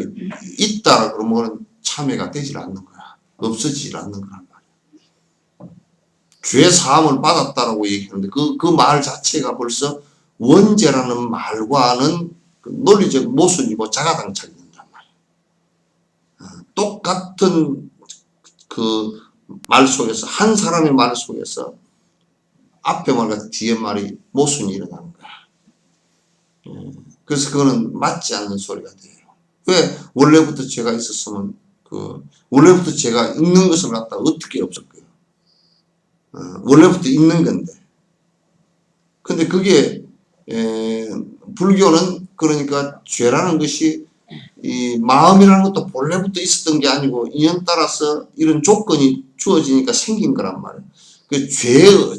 있다 그러면 참회가 되질 않는 거야. 없어지질 않는 거란 말이야. 죄 사함을 받았다라고 얘기하는데 그 말 자체가 벌써 원죄라는 말과는 논리적 모순이고 자가당착이 된단 말이야. 똑같은 그 말 속에서 한 사람의 말 속에서 앞에 말과 뒤에 말이 모순이 일어나는 거야. 그래서 그거는 맞지 않는 소리가 돼요. 왜 원래부터 죄가 있었으면 원래부터 죄가 있는 것을 갖다 어떻게 없을까요? 원래부터 있는 건데. 근데 그게 불교는 그러니까 죄라는 것이 이 마음이라는 것도 본래부터 있었던 게 아니고 인연 따라서 이런 조건이 주어지니까 생긴 거란 말이에요. 그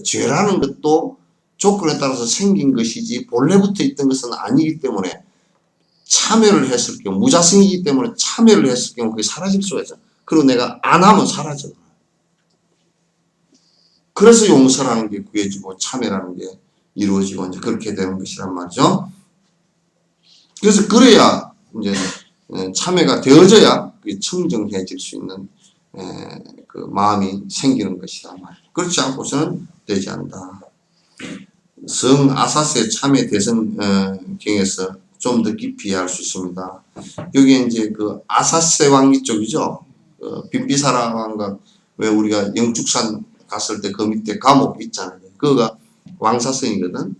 죄라는 것도 조건에 따라서 생긴 것이지 본래부터 있던 것은 아니기 때문에 참여를 했을 경우 무자성이기 때문에 참여를 했을 경우 그게 사라질 수가 있어. 그리고 내가 안 하면 사라져. 그래서 용서라는 게 구해지고 참여라는 게 이루어지고 이제 그렇게 되는 것이란 말이죠. 그래서 그래야 이제 참회가 되어져야 청정해질 수 있는 그 마음이 생기는 것이다 말이에요. 그렇지 않고서는 되지 않는다. 성 아사세 참회 대성경에서 좀 더 깊이 이해할 수 있습니다. 여기 이제 그 아사세 왕이 쪽이죠. 빈비사라 왕과 왜 우리가 영축산 갔을 때 그 밑에 감옥 있잖아요. 그거가 왕사성이거든.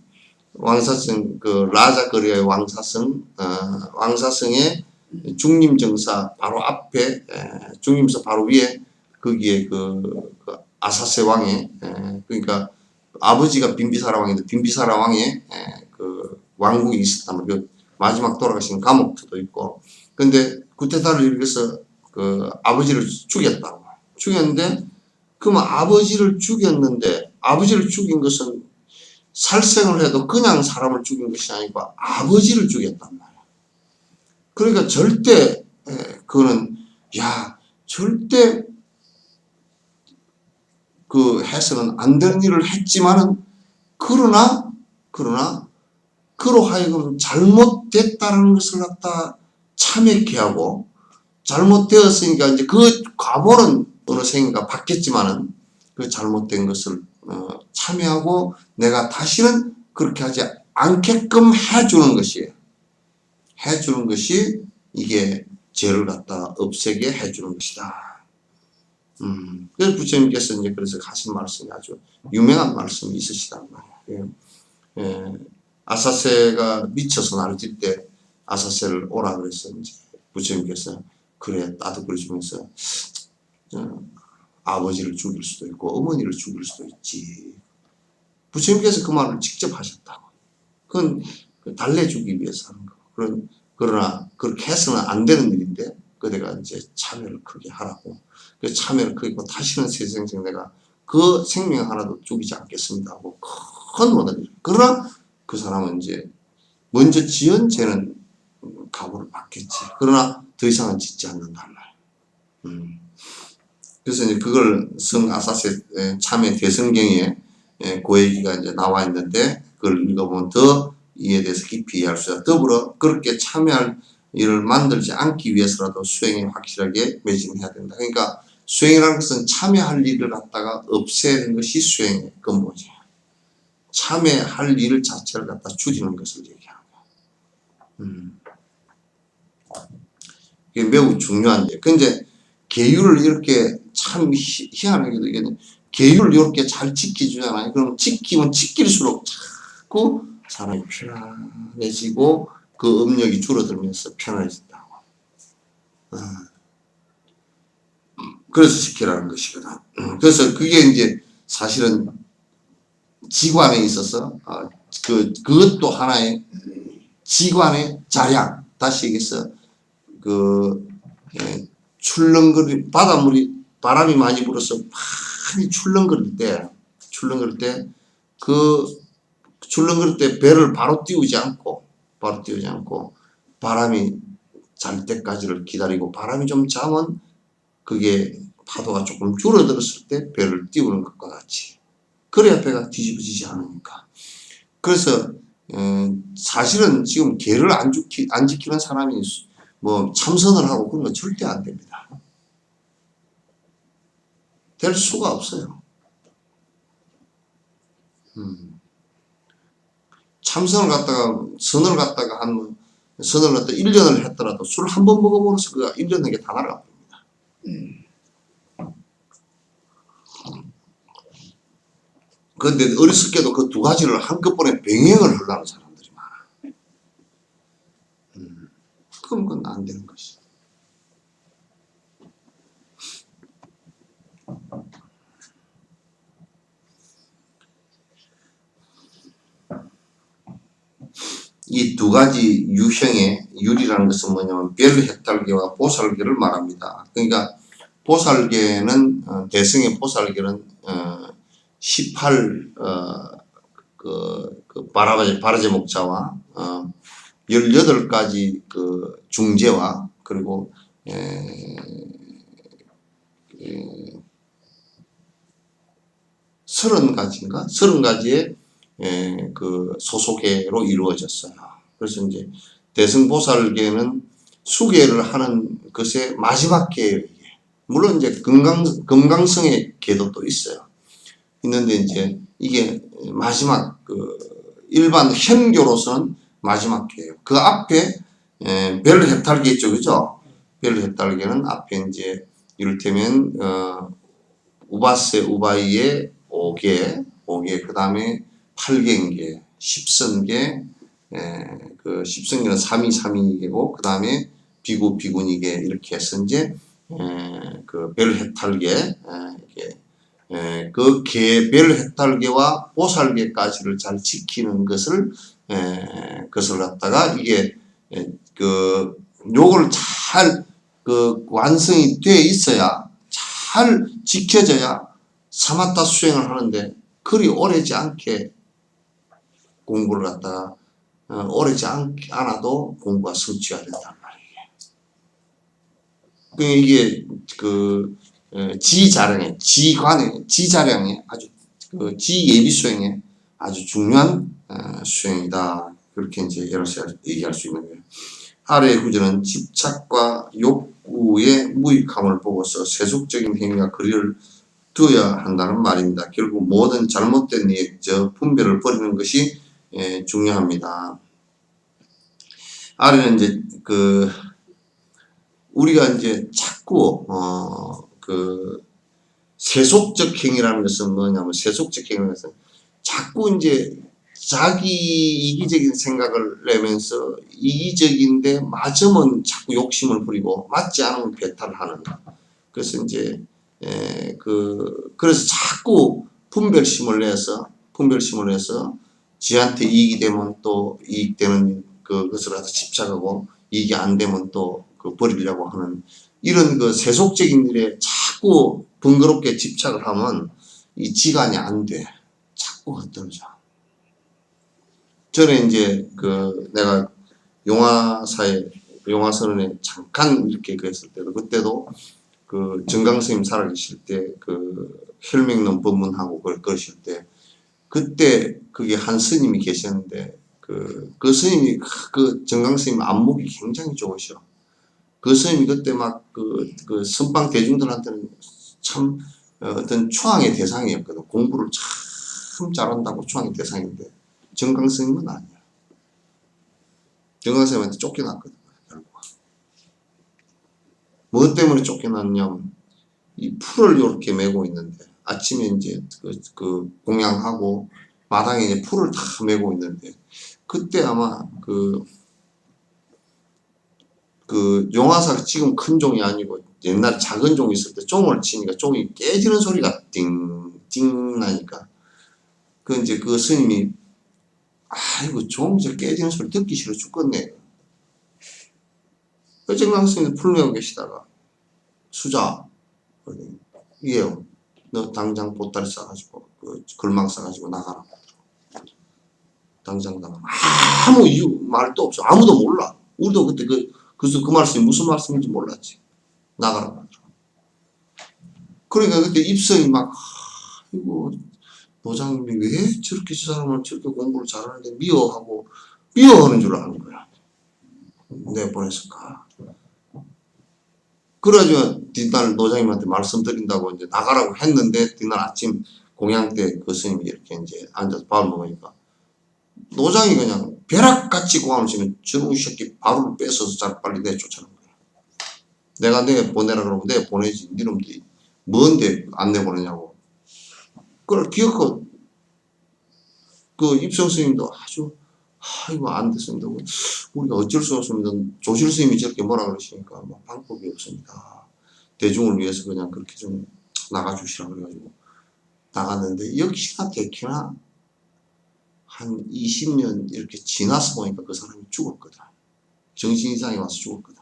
왕사성 그 라자 거리의 왕사성 왕사성의 중림정사 바로 앞에 중림서 바로 위에 거기에 그 아사세 왕의 그러니까 아버지가 빈비사라 왕인데 빈비사라 왕의 그 왕국이 있었단 말이에요. 마지막 돌아가신 감옥도 있고. 근데 구테타를 일으켜서 그 아버지를 죽였다고. 죽였는데 그러면 아버지를 죽였는데 아버지를 죽인 것은 살생을 해도 그냥 사람을 죽인 것이 아니고 아버지를 죽였단 말이야. 그러니까 절대 그거는 절대 그 해서는 안 되는 일을 했지만은 그러나 그로 하여금 잘못됐다는 것을 갖다 참회케 하고 잘못되었으니까 이제 그 과보는 어느 생인가 받겠지만은 그 잘못된 것을 참회하고 내가 다시는 그렇게 하지 않게끔 해주는 것이에요. 해주는 것이 이게 죄를 갖다 없애게 해주는 것이다. 그래서 부처님께서 이제 그래서 하신 말씀이 아주 유명한 말씀이 있으시단 말이에요. 아사세가 미쳐서 날뛸 때 아사세를 오라 그래서 이제 부처님께서 그래 따뜻거려 주면서 아버지를 죽일 수도 있고 어머니를 죽일 수도 있지. 부처님께서 그 말을 직접 하셨다고. 그건 달래주기 위해서 하는 거. 그러나 그렇게 해서는 안 되는 일인데 그대가 이제 참여를 크게 하라고. 그 참여를 크게 하고 다시는 세생생 내가 그 생명 하나도 죽이지 않겠습니다 하고 큰 원한이. 그러나 그 사람은 이제 먼저 지은 죄는 각오를 받겠지. 그러나 더 이상은 짓지 않는단 말이에요. 그래서 이제 그걸 성 아사세 참회 대성경에 그 얘기가 이제 나와 있는데 그걸 읽어보면 더 이에 대해서 깊이 이해할 수 있다. 더불어 그렇게 참여할 일을 만들지 않기 위해서라도 수행에 확실하게 매진해야 된다. 그러니까 수행이라는 것은 참여할 일을 갖다가 없애는 것이 수행의 근본이에요. 참여할 일 자체를 갖다 줄이는 것을 얘기하는 거예요. 이게 매우 중요한데, 근데 계율을 이렇게 참 희한하게도 이게 계율을 이렇게 잘 지켜주잖아요. 그럼 지키면 지킬수록 자꾸 사람이 편안해지고 그 업력이 줄어들면서 편안해진다고. 그래서 지키라는 것이거든. 그래서 그게 이제 사실은 지관에 있어서 그것도 하나의 지관의 자량. 다시 얘기해서 그 출렁거리 바람이 많이 불어서 많이 출렁거릴 때 배를 바로 띄우지 않고 바람이 잘 때까지를 기다리고 바람이 좀 자면 그게 파도가 조금 줄어들었을 때 배를 띄우는 것과 같이 그래야 배가 뒤집어지지 않으니까. 그래서 사실은 지금 계를 안 지키는 사람이 뭐 참선을 하고 그런 건 절대 안 됩니다. 될 수가 없어요. 참선을 갖다가 선을 갖다가 1년을 했더라도 술 한 번 먹어보면서 그 1년 내게 다 날아갑니다. 그런데 어리석게도 그 두 가지를 한꺼번에 병행을 하려는 사람들이 많아. 그럼 그건 안 되는 것이. 이 두 가지 유형의 유리라는 것은 뭐냐면 별해탈계와 보살계를 말합니다. 그러니까 보살계는 대승의 보살계는 18 바라제 목자와 18가지 그 중재와 그리고 30가지인가? 30가지의 그 소속계로 이루어졌어요. 그래서 이제 대승보살계는 수계를 하는 것의 마지막 계예요. 물론 이제 금강성의 계도 또 있어요. 있는데 이제 이게 마지막 그 일반 현교로서는 마지막 계예요. 그 앞에 별해탈계 있죠, 그죠? 별해탈계는 앞에 이제 이를테면 우바세 우바이의 5개, 그 다음에 8개인계, 10선계, 그 10선계는 3위 그 다음에 비구니계 이렇게 해서 이제 그 별해탈계, 그 별해탈계와 보살계까지를 잘 지키는 것을 갖다가 이게 요걸 잘 완성이 돼 있어야 잘 지켜져야 사마타 수행을 하는데 그리 오래지 않게 공부를 갖다가 오래지 않아도 공부가 성취가 된단 말이에요. 이게 지자량의 아주 지예비 수행에 아주 중요한 수행이다. 그렇게 이제 여러서 얘기할 수 있는 거예요. 아래의 구절은 집착과 욕구의 무익함을 보고서 세속적인 행위와 거리를 두어야 한다는 말입니다. 결국 모든 잘못된 이익적 분별을 버리는 것이 중요합니다. 아래는 이제 우리가 이제 자꾸 세속적 행위라는 것은 뭐냐면 세속적 행위라는 것은 자꾸 이제 자기 이기적인 생각을 내면서 이기적인데 맞으면 자꾸 욕심을 부리고 맞지 않으면 배탈을 하는 거. 그래서 이제 그래서 자꾸 분별심을 내서 지한테 이익이 되면 또 이익되는 그것을 해서 집착하고 이익이 안 되면 또 버리려고 하는 이런 세속적인 일에 자꾸 번거롭게 집착을 하면 이 지간이 안 돼. 자꾸 흩어져. 전에 이제 내가 용화선언에 잠깐 이렇게 그랬을 때도 그때도 정강스님 살아계실 때 혈맹론 법문하고 그러실 때 그때 그게 한 스님이 계셨는데 그 스님이 정강스님 안목이 굉장히 좋으셔. 그 스님이 그때 막 선방 대중들한테는 참 어떤 추앙의 대상이었거든. 공부를 참 잘한다고 추앙의 대상인데 정강스님은 아니야. 정강스님한테 쫓겨났거든. 뭐 때문에 쫓겨났냐면 이 풀을 이렇게 메고 있는데 아침에 이제 공양하고 마당에 이제 풀을 다 메고 있는데 그때 아마 그 용화사가 지금 큰 종이 아니고 옛날 작은 종이 있을 때 종을 치니까 종이 깨지는 소리가 띵띵 나니까 그 이제 그 스님이 아이고 종 저 깨지는 소리 듣기 싫어 죽겠네. 어정강 스님이 풀메고 계시다가 수자 이게요. 너 당장 보따리 싸가지고 그 글망 싸가지고 나가라. 당장 나가. 아무 이유 말도 없어. 아무도 몰라. 우리도 그때 그 말씀이 무슨 말씀인지 몰랐지. 나가라. 그러니까 그때 입성이 막 이거 노장님이 왜 저렇게 저 사람을 저렇게 공부를 잘하는데 미워하는 줄 아는 거야. 내보냈을까. 그래가지고 뒷날 노장님한테 말씀드린다고 이제 나가라고 했는데 뒷날 아침 공양 때 그 스님이 이렇게 이제 앉아서 밥을 먹으니까 노장이 그냥 벼락같이 공항을 치면 저놈 새끼 밥을 뺏어서 잘 빨리 내쫓아는 거야. 내가 보내라 그러면 내가 보내지. 니놈들이 뭔데 안 내보내냐고. 그걸 기억하고 그 입성 스님도 아주 이거 안 됐습니다. 우리가 어쩔 수 없습니다. 조실 스님이 저렇게 뭐라 그러시니까 뭐 방법이 없습니다. 대중을 위해서 그냥 그렇게 좀 나가주시라고 그래가지고 나갔는데 역시나 대키나 한 20년 이렇게 지나서 보니까 그 사람이 죽었거든. 정신 이상이 와서 죽었거든.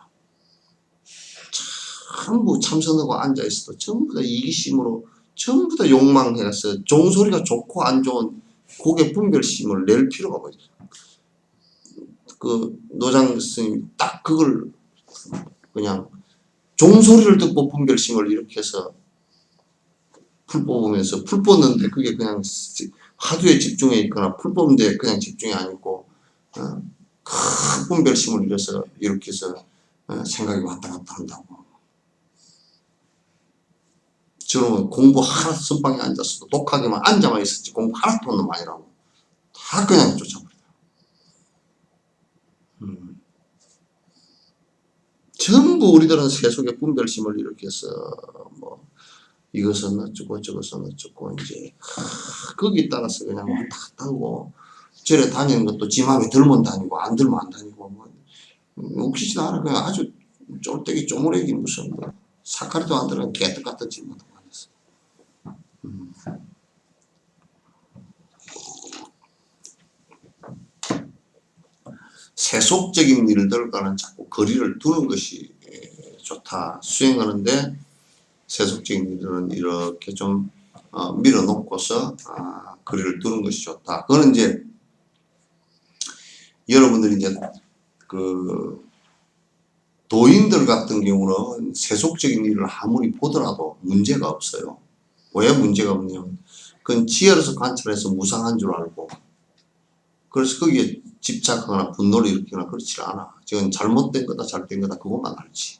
전부 참선하고 앉아있어도 전부 다 이기심으로 전부 다 욕망해서 종소리가 좋고 안 좋은 고개 분별심을 낼 필요가 없어요. 그 노장 스님이 딱 그걸 그냥 종소리를 듣고 분별심을 이렇게 해서 풀 뽑으면서 풀 뽑는데 그게 그냥 화두에 집중해 있거나 풀 뽑는데 그냥 집중이 아니고 큰 분별심을 이렇게 해서 생각이 왔다 갔다 한다고. 저는 공부 하나 선방에 앉았어도 독하게만 앉아만 있었지 공부 하나도 없는 아니라고. 다 그냥 쫓아버려. 전부 우리들은 세속의 분별심을 이렇게 해서 뭐 이것은 어쩌고 저것은 어쩌고 이제 거기에 따라서 그냥 왔다 갔다 하고 절에 다니는 것도 지 맘에 들면 다니고 안 들면 안 다니고 뭐 웃기지도 않아. 그냥 아주 쫄대기 쪼무레기 무슨 뭐 사카리도 안 들어간 개떡 같은 질문도 많이 했어. 세속적인 일들과는 자꾸 거리를 두는 것이 좋다. 수행하는데 세속적인 일들은 이렇게 좀 밀어놓고서 거리를 두는 것이 좋다. 그거는 이제 여러분들이 이제 그 도인들 같은 경우는 세속적인 일을 아무리 보더라도 문제가 없어요. 왜 문제가 없냐면 그건 지혜로서 관찰해서 무상한 줄 알고 그래서 거기에 집착하거나 분노를 일으키거나 그렇지 않아. 지금 잘못된 거다 잘된 거다 그것만 알지.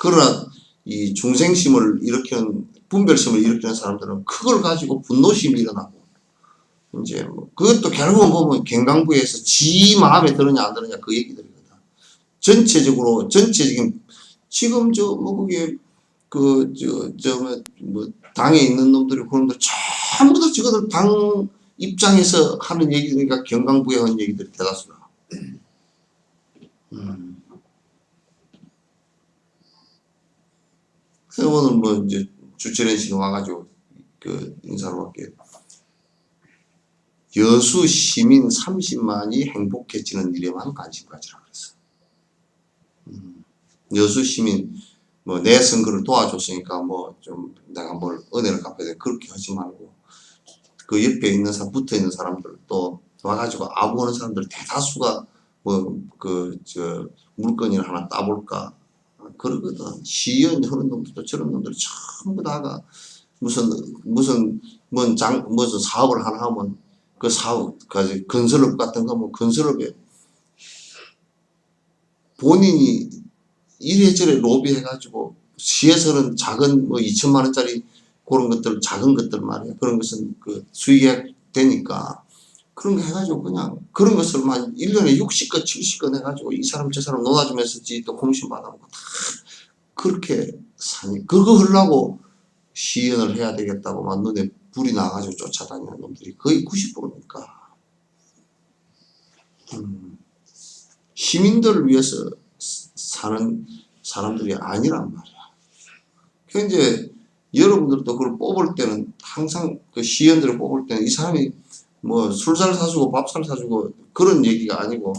그러나 이 중생심을 일으키는 분별심을 일으키는 사람들은 그걸 가지고 분노심이 일어나고 이제 뭐 그것도 결국은 보면 경강부에서 지 마음에 드느냐 안 드느냐 그 얘기들이거든. 전체적인 지금 뭐 그게 뭐 당에 있는 놈들이 그런 놈들 전부 다 저거들 당 입장에서 하는 얘기니까 경강부에 하는 얘기들이 대다수라. 그래서 오늘 뭐 이제 주철현 씨가 와가지고 그 인사를 할게요. 여수 시민 30만이 행복해지는 일에만 관심 가지라 그랬어. 여수 시민 뭐 내 선거를 도와줬으니까 뭐 좀 내가 뭘 은혜를 갚아야 돼 그렇게 하지 말고 그 옆에 있는 사람 붙어 있는 사람들 또 와가지고 아부하는 사람들 대다수가 뭐 물건이나 하나 따볼까 그러거든. 시연 하는 놈들도 저런 놈들 전부 다가 무슨 사업을 하나 하면 그 사업까지 건설업 같은 거 뭐 건설업에 본인이 이래저래 로비해가지고 시에서는 작은 뭐 2천만 원짜리 그런 것들 작은 것들 말이야. 그런 것은 그 수익이 되니까 그런 거 해가지고 그냥 그런 것을만 1년에 60건 70건 해가지고 이 사람 저 사람 놀아주면서 또 komis션 받아먹고 다 그렇게 사니 그거 하려고 시연을 해야 되겠다고 막 눈에 불이 나가지고 쫓아다니는 놈들이 거의 90%니까 시민들을 위해서 사는 사람들이 아니란 말이야. 그 이제 여러분들도 그걸 뽑을 때는 항상 그 시의원들을 뽑을 때는 이 사람이 뭐 술살 사주고 밥살 사주고 그런 얘기가 아니고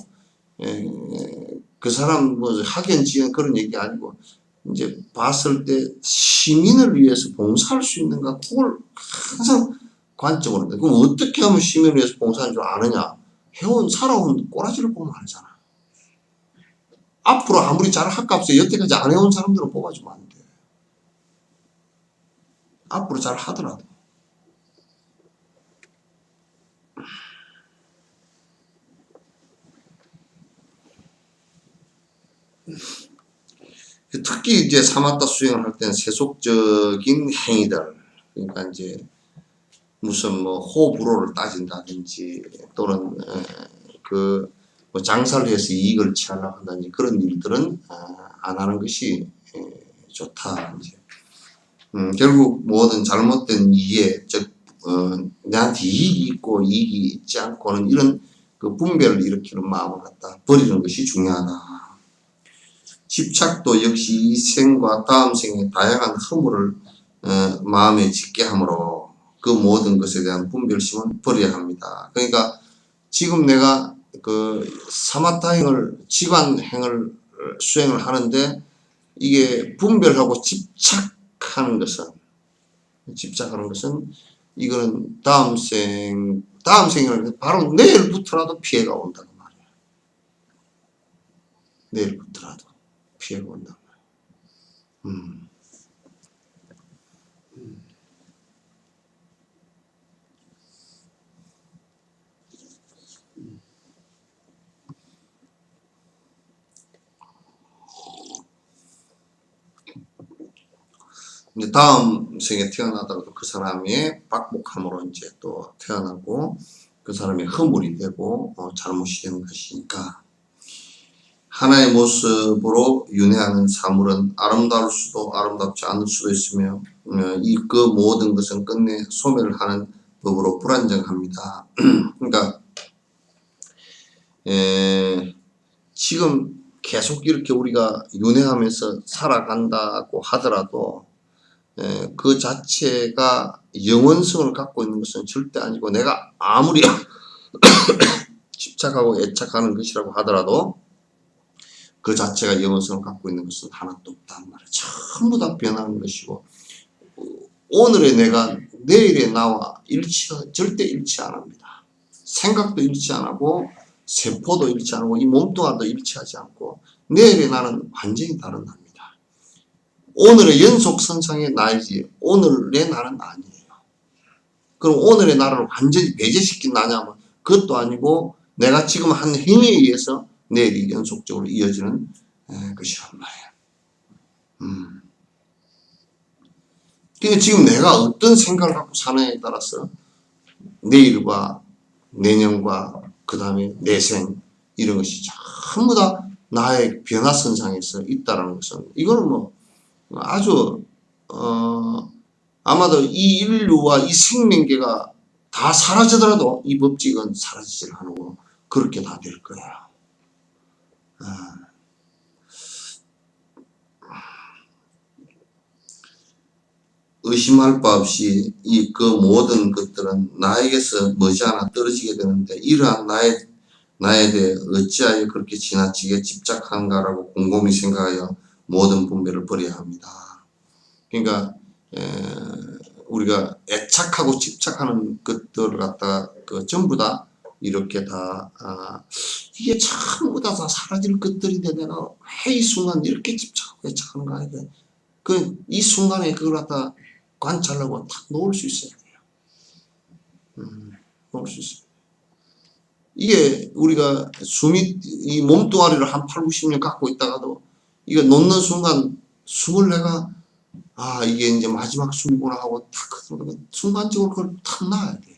그 사람 뭐 학연지연 그런 얘기 아니고 이제 봤을 때 시민을 위해서 봉사할 수 있는가 그걸 항상 관점으로. 그럼 어떻게 하면 시민을 위해서 봉사하는 줄 아느냐? 살아온 꼬라지를 보면 알잖아. 앞으로 아무리 잘 학값에 여태까지 안 해온 사람들은 뽑아주면 안 돼. 앞으로 잘 하더라도. 특히 이제 사마타 수행을 할 때는 세속적인 행위들, 그러니까 이제 무슨 뭐 호불호를 따진다든지 또는 뭐 장사를 해서 이익을 취하려고 한다든지 그런 일들은 안 하는 것이 좋다. 이제. 결국 모든 잘못된 이해, 즉 내한테 이익이 있고 이익이 있지 않고는 이런 그 분별을 일으키는 마음을 갖다 버리는 것이 중요하다. 집착도 역시 이 생과 다음 생의 다양한 허물을 마음에 짓게 하므로 그 모든 것에 대한 분별심은 버려야 합니다. 그러니까 지금 내가 그 사마타행을 지관행을 수행을 하는데 이게 분별하고 집착하는 것은 이거는 다음 생을 바로 내일부터라도 피해가 온다는 말이야. 내일부터라도 피해가 온단 말이야. 이제 다음 생에 태어나더라도 그 사람의 박복함으로 이제 또 태어나고 그 사람의 허물이 되고 잘못이 되는 것이니까 하나의 모습으로 윤회하는 사물은 아름다울 수도 아름답지 않을 수도 있으며 그 모든 것은 끝내 소멸을 하는 법으로 불안정합니다. 그러니까 지금 계속 이렇게 우리가 윤회하면서 살아간다고 하더라도 그 자체가 영원성을 갖고 있는 것은 절대 아니고 내가 아무리 집착하고 애착하는 것이라고 하더라도 그 자체가 영원성을 갖고 있는 것은 하나도 없단 말이야. 전부 다 변하는 것이고 오늘의 내가 내일의 나와 절대 일치 안 합니다. 생각도 일치 안 하고 세포도 일치 안 하고 이 몸뚱아리도 일치하지 않고 내일의 나는 완전히 다른 나입니다. 오늘의 연속선상의 나이지 오늘의 나는 아니에요. 그럼 오늘의 나를 완전히 배제시킨 나냐면 그것도 아니고 내가 지금 한 행위에 의해서 내일이 연속적으로 이어지는 것이란 말이에요. 그러니까 지금 내가 어떤 생각을 갖고 사느냐에 따라서 내일과 내년과 그 다음에 내생 이런 것이 전부 다 나의 변화선상에서 있다는 것은 이거는 뭐 아주 아마도 이 인류와 이 생명계가 다 사라지더라도 이 법칙은 사라지질 않고 그렇게 다 될 거야. 의심할 바 없이 그 모든 것들은 나에게서 머지않아 떨어지게 되는데 이러한 나에 대해 어찌하여 그렇게 지나치게 집착한가라고 곰곰이 생각하여 모든 분별을 버려야 합니다. 그러니까 우리가 애착하고 집착하는 것들을 갖다가 전부 다 이렇게 다 이게 전부 다 사라질 것들인데 내가 왜 이 순간 이렇게 집착하고 애착하는가 하는데 이 순간에 그걸 갖다 관찰하고 딱 놓을 수 있어야 돼요. 놓을 수 있어요. 이게 우리가 이 몸뚱아리를 한 8, 90년 갖고 있다가도 이거 놓는 순간 숨을 내가 이게 이제 마지막 숨이구나 하고 탁 순간적으로 그걸 탁 놔야 돼요.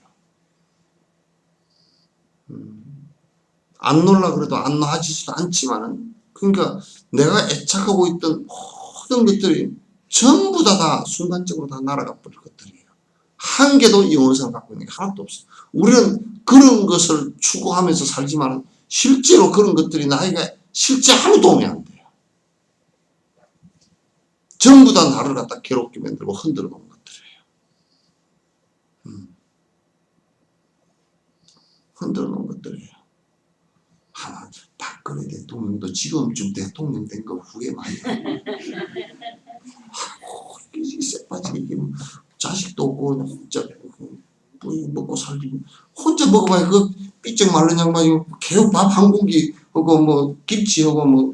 안 놓으려고 그래도 안 놔지지도 않지만은 그러니까 내가 애착하고 있던 모든 것들이 전부 다 순간적으로 다 날아가 버릴 것들이에요. 한 개도 영원성을 갖고 있는 게 하나도 없어요. 우리는 그런 것을 추구하면서 살지만 실제로 그런 것들이 나에게 실제 아무 도움이 안 돼요. 전부 다 나를 갖다 괴롭게 만들고 흔들어 놓은 것들이에요. 흔들어 놓은 것들이에요. 박근혜 대통령도 지금쯤 대통령 된 거 후회 많이 하고, 이 쎄빠지게 이게 자식도 없고 혼자 먹고 살기 혼자 먹어봐야 그 삐쩍 마른 양반이 계속 밥 한 공기 하고 뭐 김치하고 뭐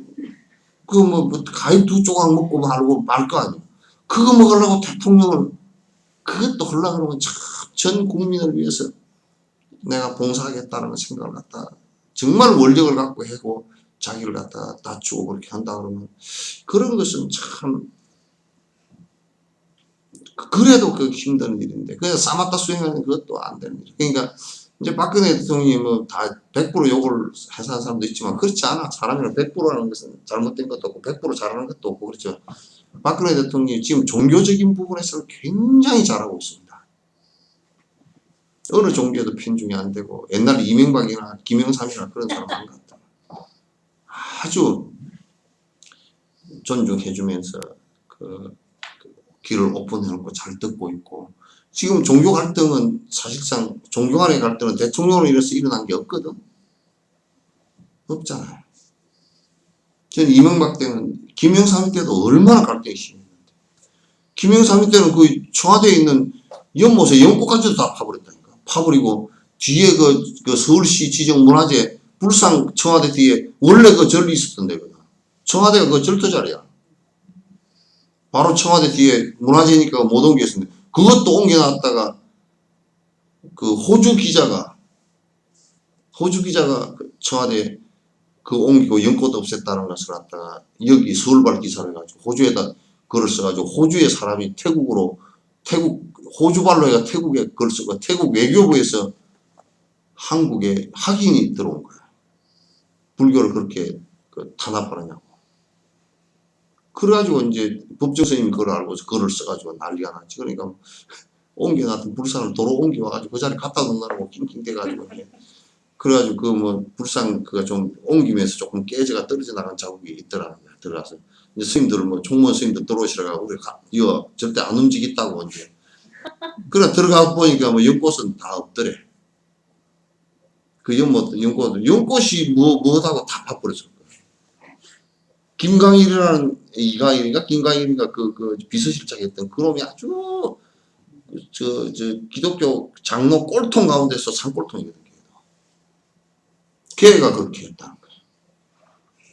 그 뭐 가위 두 조각 먹고 말고 말 거 아니야. 그거 먹으려고 대통령을 그것도 하려고 그러면 참 전 국민을 위해서 내가 봉사하겠다는 생각을 갖다 정말 원력을 갖고 해고 자기를 갖다 낮추고 그렇게 한다 그러면 그런 것은 참 그래도 그 힘든 일인데 그래서 싸맞다 수행하는 그것도 안 되는 일. 그러니까 이제 박근혜 대통령이 뭐 다 100% 욕을 해서 하는 사람도 있지만 그렇지 않아. 사람이랑 100% 하는 것은 잘못된 것도 없고 100% 잘하는 것도 없고 그렇죠. 박근혜 대통령이 지금 종교적인 부분에서 굉장히 잘하고 있습니다. 어느 종교에도 편중이 안 되고 옛날 이명박이나 김영삼이나 그런 사람 안 같다. 아주 존중해주면서 그 귀를 오픈해놓고 잘 듣고 있고 지금 종교 갈등은 사실상 종교 간의 갈등은 대통령으로 인해서 일어난 게 없거든. 없잖아요. 저는 이명박 때는 김영삼 때도 얼마나 갈등이 심했는데 김영삼 때는 그 청와대에 있는 연못에 연꽃까지도 다 파버렸다니까. 파버리고 뒤에 그 서울시 지정 문화재 불상 청와대 뒤에 원래 그 절이 있었던 데거든. 청와대가 그 절도 자리야. 바로 청와대 뒤에 문화재니까 못 옮겼는데 그것도 옮겨놨다가 그 호주 기자가 그 청와대 그 옮기고 연꽃 없앴다는 것을 갖다가 여기 서울발 기사를 해가지고 호주에다 글을 써가지고 호주의 사람이 호주발로 해가 태국에 글을 쓰고 태국 외교부에서 한국에 확인이 들어온 거야. 불교를 그렇게 탄압하느냐고. 그래가지고 이제 법정 스님이 그걸 알고서 글을 써가지고 난리가 났지. 그러니까 옮겨놨던 불상을 도로 옮겨와가지고 그 자리에 갖다 놓느라고 낑낑대가지고 그래가지고 그 뭐 불상 그가 좀 옮기면서 조금 깨져가 떨어져 나간 자국이 있더라는 거야. 들어가서 이제 스님들 뭐 총무원 스님들 들어오시라고 우리 이거 절대 안 움직이겠다고 이제 그래 들어가 보니까 뭐 연꽃은 다 없더래. 그 연꽃이 뭐하고 다 파버렸어. 김강일이라는 김강일인가 그 비서실장 했던 그놈이 아주 저 기독교 장로 꼴통 가운데서 산꼴통이거든. 걔가 그렇게 했다는 거야.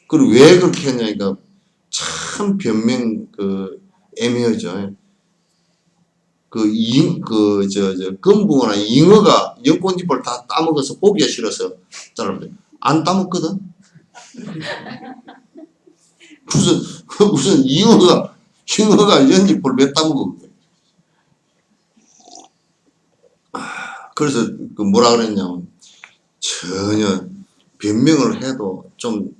그리고 왜 그렇게 했냐니까 참 변명 애매하죠. 금붕어나 잉어가 연꽃잎을 다 따먹어서 보기가 싫어서 안 따먹거든. 무슨 잉어가 연잎을 왜 따먹어? 그래서 그 뭐라 그랬냐면 전혀 변명을 해도 좀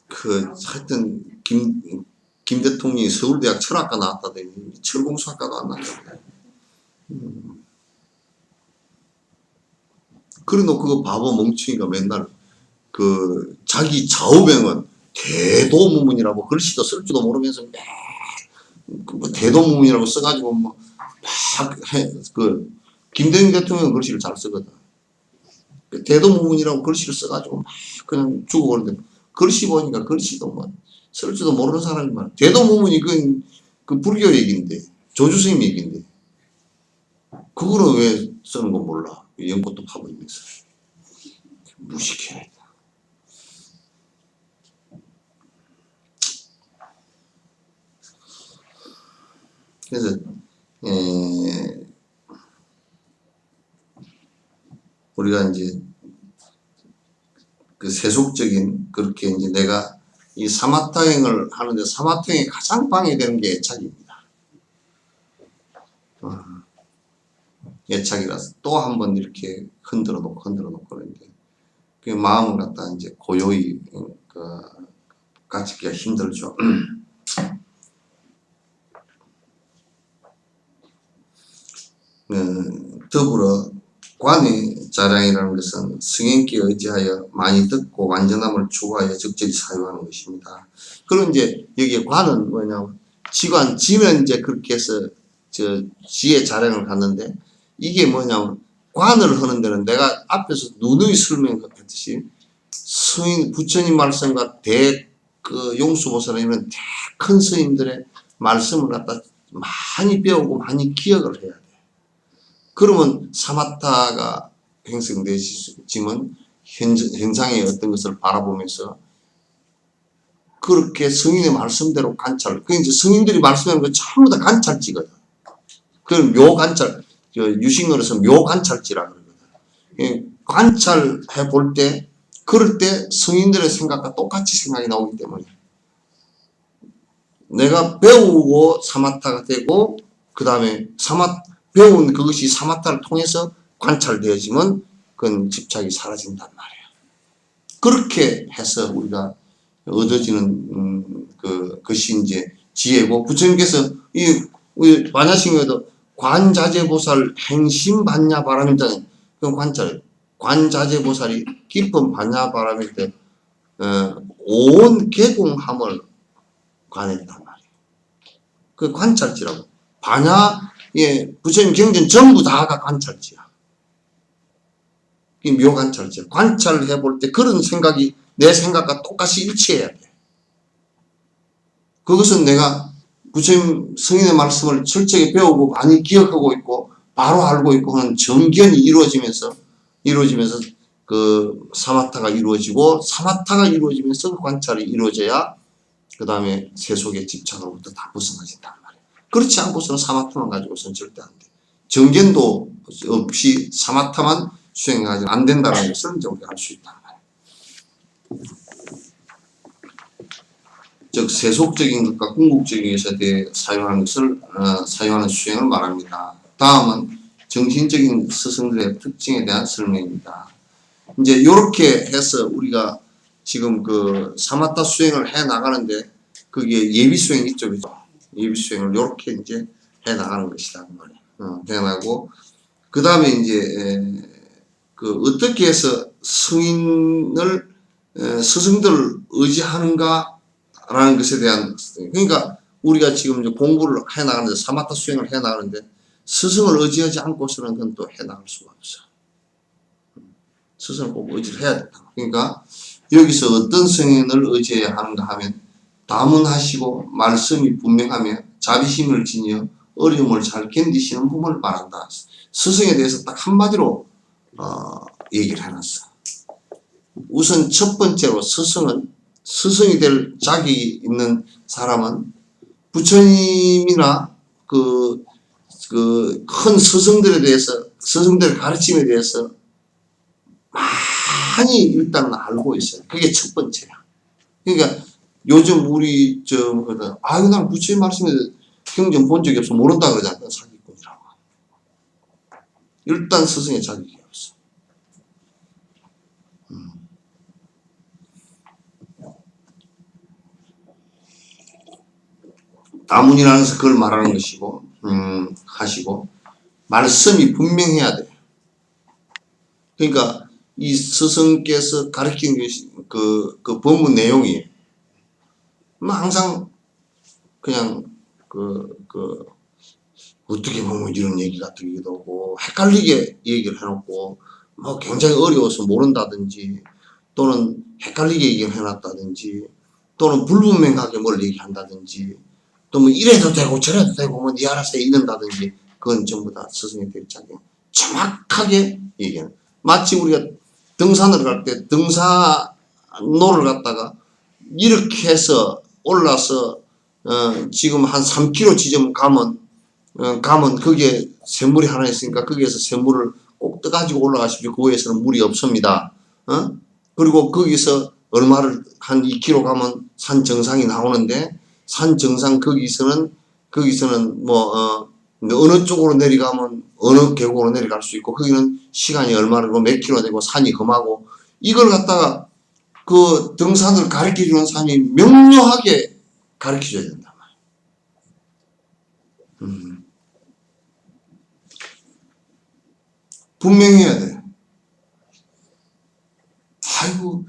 하여튼 김 대통령이 서울대학 철학과 나왔다더니 철공수학과도 안 나왔다. 그래놓고 그 바보 멍청이가 맨날 자기 좌우명은 대도무문이라고 글씨도 쓸 줄도 모르면서 대도무문이라고 써가지고 김대중 대통령은 글씨를 잘 쓰거든. 대도무문이라고 글씨를 써가지고 막 그냥 죽어버리는데 글씨 보니까 글씨도 뭐 쓸 줄도 모르는 사람이 많아. 대도무문이 그 불교 얘기인데 조주스님 얘기인데 그거를 왜 쓰는 건 몰라. 연꽃도 파버리면서 무식해야 돼. 그래서 우리가 이제 그 세속적인 그렇게 이제 내가 이 사마타행을 하는데 사마타행에 가장 방해되는 게 애착입니다. 애착이라서 또 한 번 이렇게 흔들어 놓고 그러는데 그 마음을 갖다 이제 고요히 갖추기가 힘들죠. 더불어 관에 자량이라는 것은 승인기에 의지하여 많이 듣고 완전함을 추구하여 적절히 사용하는 것입니다. 그럼 이제 여기에 관은 뭐냐면 지는 이제 그렇게 해서 지의 자량을 갖는데 이게 뭐냐면 관을 하는 데는 내가 앞에서 누누이 설명했듯이 스님 부처님 말씀과 용수보살은 이런 큰 스님들의 말씀을 갖다 많이 배우고 많이 기억을 해야 돼. 그러면 사마타가 형성되지만 현상의 어떤 것을 바라보면서 그렇게 성인의 말씀대로 관찰. 그 이제 성인들이 말씀하는 거 전부 다 관찰지거든. 그걸 묘관찰, 유식어로서 묘관찰지라 그러거든. 관찰해 볼 때, 그럴 때 성인들의 생각과 똑같이 생각이 나오기 때문에 내가 배우고 사마타가 되고 그 다음에 배운 그것이 사마타를 통해서 관찰되어지면 그건 집착이 사라진단 말이에요. 그렇게 해서 우리가 얻어지는 그것이 이제 지혜고, 부처님께서 우리 반야신경에도 관자재보살 행심반야바람이잖아요. 그럼 관자재보살이 깊은 반야바람일 때 온 개공함을 관했단 말이에요. 그 관찰지라고. 부처님 경전 전부 다가 관찰지야. 이 묘관찰지야. 관찰해 볼 때 그런 생각이 내 생각과 똑같이 일치해야 돼. 그것은 내가 부처님 성인의 말씀을 철저히 배우고 많이 기억하고 있고 바로 알고 있고 하는 정견이 이루어지면서 그 사마타가 이루어지고, 사마타가 이루어지면서 그 관찰이 이루어져야 그 다음에 세속의 집착으로부터 다 벗어나진단 말이에요. 그렇지 않고서는 사마타만 가지고서는 절대 안 돼. 정견도 없이 사마타만 수행하지 안 된다는 것을 이제 우리가 알 수 있단 말이에요. 즉 세속적인 것과 궁극적인 것에 대해 사용하는 수행을 말합니다. 다음은 정신적인 스승들의 특징에 대한 설명입니다. 이제 이렇게 해서 우리가 지금 그 사마타 수행을 해 나가는데 그게 예비 수행 있죠, 그죠? 예비 수행을 이렇게 이제 해 나가는 것이다 그 말이에요. 해 나가고 그 다음에 이제 그 어떻게 해서 스승들을 의지하는가라는 것에 대한, 그러니까 우리가 지금 이제 공부를 해 나가는데 사마타 수행을 해 나가는데 스승을 의지하지 않고서는 그건 또 해 나갈 수가 없어. 스승을 꼭 의지를 해야 된다. 그러니까 여기서 어떤 성인을 의지해야 하는가 하면 다문하시고 말씀이 분명하며 자비심을 지니어 어려움을 잘 견디시는 부분을 말한다. 스승에 대해서 딱 한마디로 얘기를 해놨어. 우선 첫 번째로 스승이 될 자격이 있는 사람은 부처님이나 그 큰 스승들에 대해서, 스승들의 가르침에 대해서 많이 일단 알고 있어요. 그게 첫 번째야. 그러니까 요즘 우리 난 부처님 말씀에 경전 본 적이 없어 모른다 그러잖아. 사기꾼이라고. 일단 스승의 자격이 없어. 다문이라는 것은 그걸 말하는 것이고, 하시고 말씀이 분명해야 돼. 그러니까 이 스승께서 가르친 것이 그 법문 내용이 항상 그냥 어떻게 보면 이런 얘기가 들리기도 하고 헷갈리게 얘기를 해놓고 뭐 굉장히 어려워서 모른다든지 또는 헷갈리게 얘기를 해놨다든지 또는 불분명하게 뭘 얘기한다든지 또 뭐 이래도 되고 저래도 되고 뭐 니 알아서 읽는다든지 그건 전부 다 스승의 될 자격 정확하게 얘기하는. 마치 우리가 등산을 갈 때 등산로를 갔다가 이렇게 해서 올라서 지금 한 3km 지점 가면 거기에 샘물이 하나 있으니까 거기에서 샘물을 꼭 떠가지고 올라가십시오. 그 위에서는 물이 없습니다. 그리고 거기서 얼마를 한 2km 가면 산 정상이 나오는데 산 정상 거기서는 뭐 어느 쪽으로 내려가면 어느 계곡으로 내려갈 수 있고 거기는 시간이 얼마고 몇 킬로 되고 산이 험하고 이걸 갖다가 그 등산을 가르쳐주는 사람이 명료하게 가르쳐줘야 된단 말이야. 분명해야 돼. 아이고,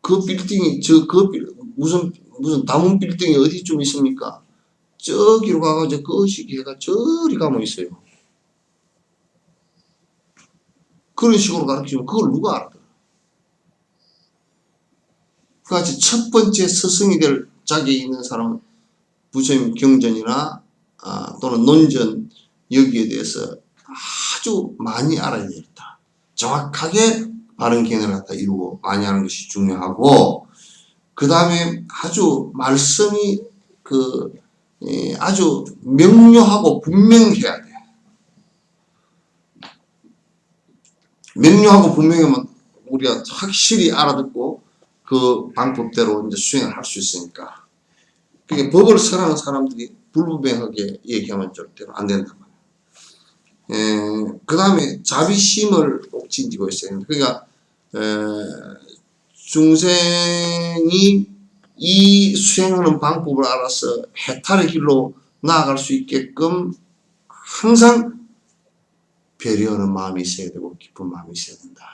그 빌딩이, 무슨 다문 빌딩이 어디쯤 있습니까? 저기로 가가지고 거시기가 저리 가면 있어요. 그런 식으로 가르치면 그걸 누가 알아? 그같이 첫 번째 스승이 될 자격이 있는 사람은 부처님 경전이나 또는 논전 여기에 대해서 아주 많이 알아야 되겠다. 정확하게 바른 견해를 갖다 이루고 많이 하는 것이 중요하고, 그 다음에 아주 말씀이 아주 명료하고 분명해야 돼. 명료하고 분명하면 우리가 확실히 알아듣고 그 방법대로 이제 수행을 할 수 있으니까. 그게 법을 설하는 사람들이 불분명하게 얘기하면 절대로 안 된단 말이에요. 그 다음에 자비심을 꼭 지니고 있어요. 그러니까 중생이 이 수행하는 방법을 알아서 해탈의 길로 나아갈 수 있게끔 항상 배려하는 마음이 있어야 되고 깊은 마음이 있어야 된다.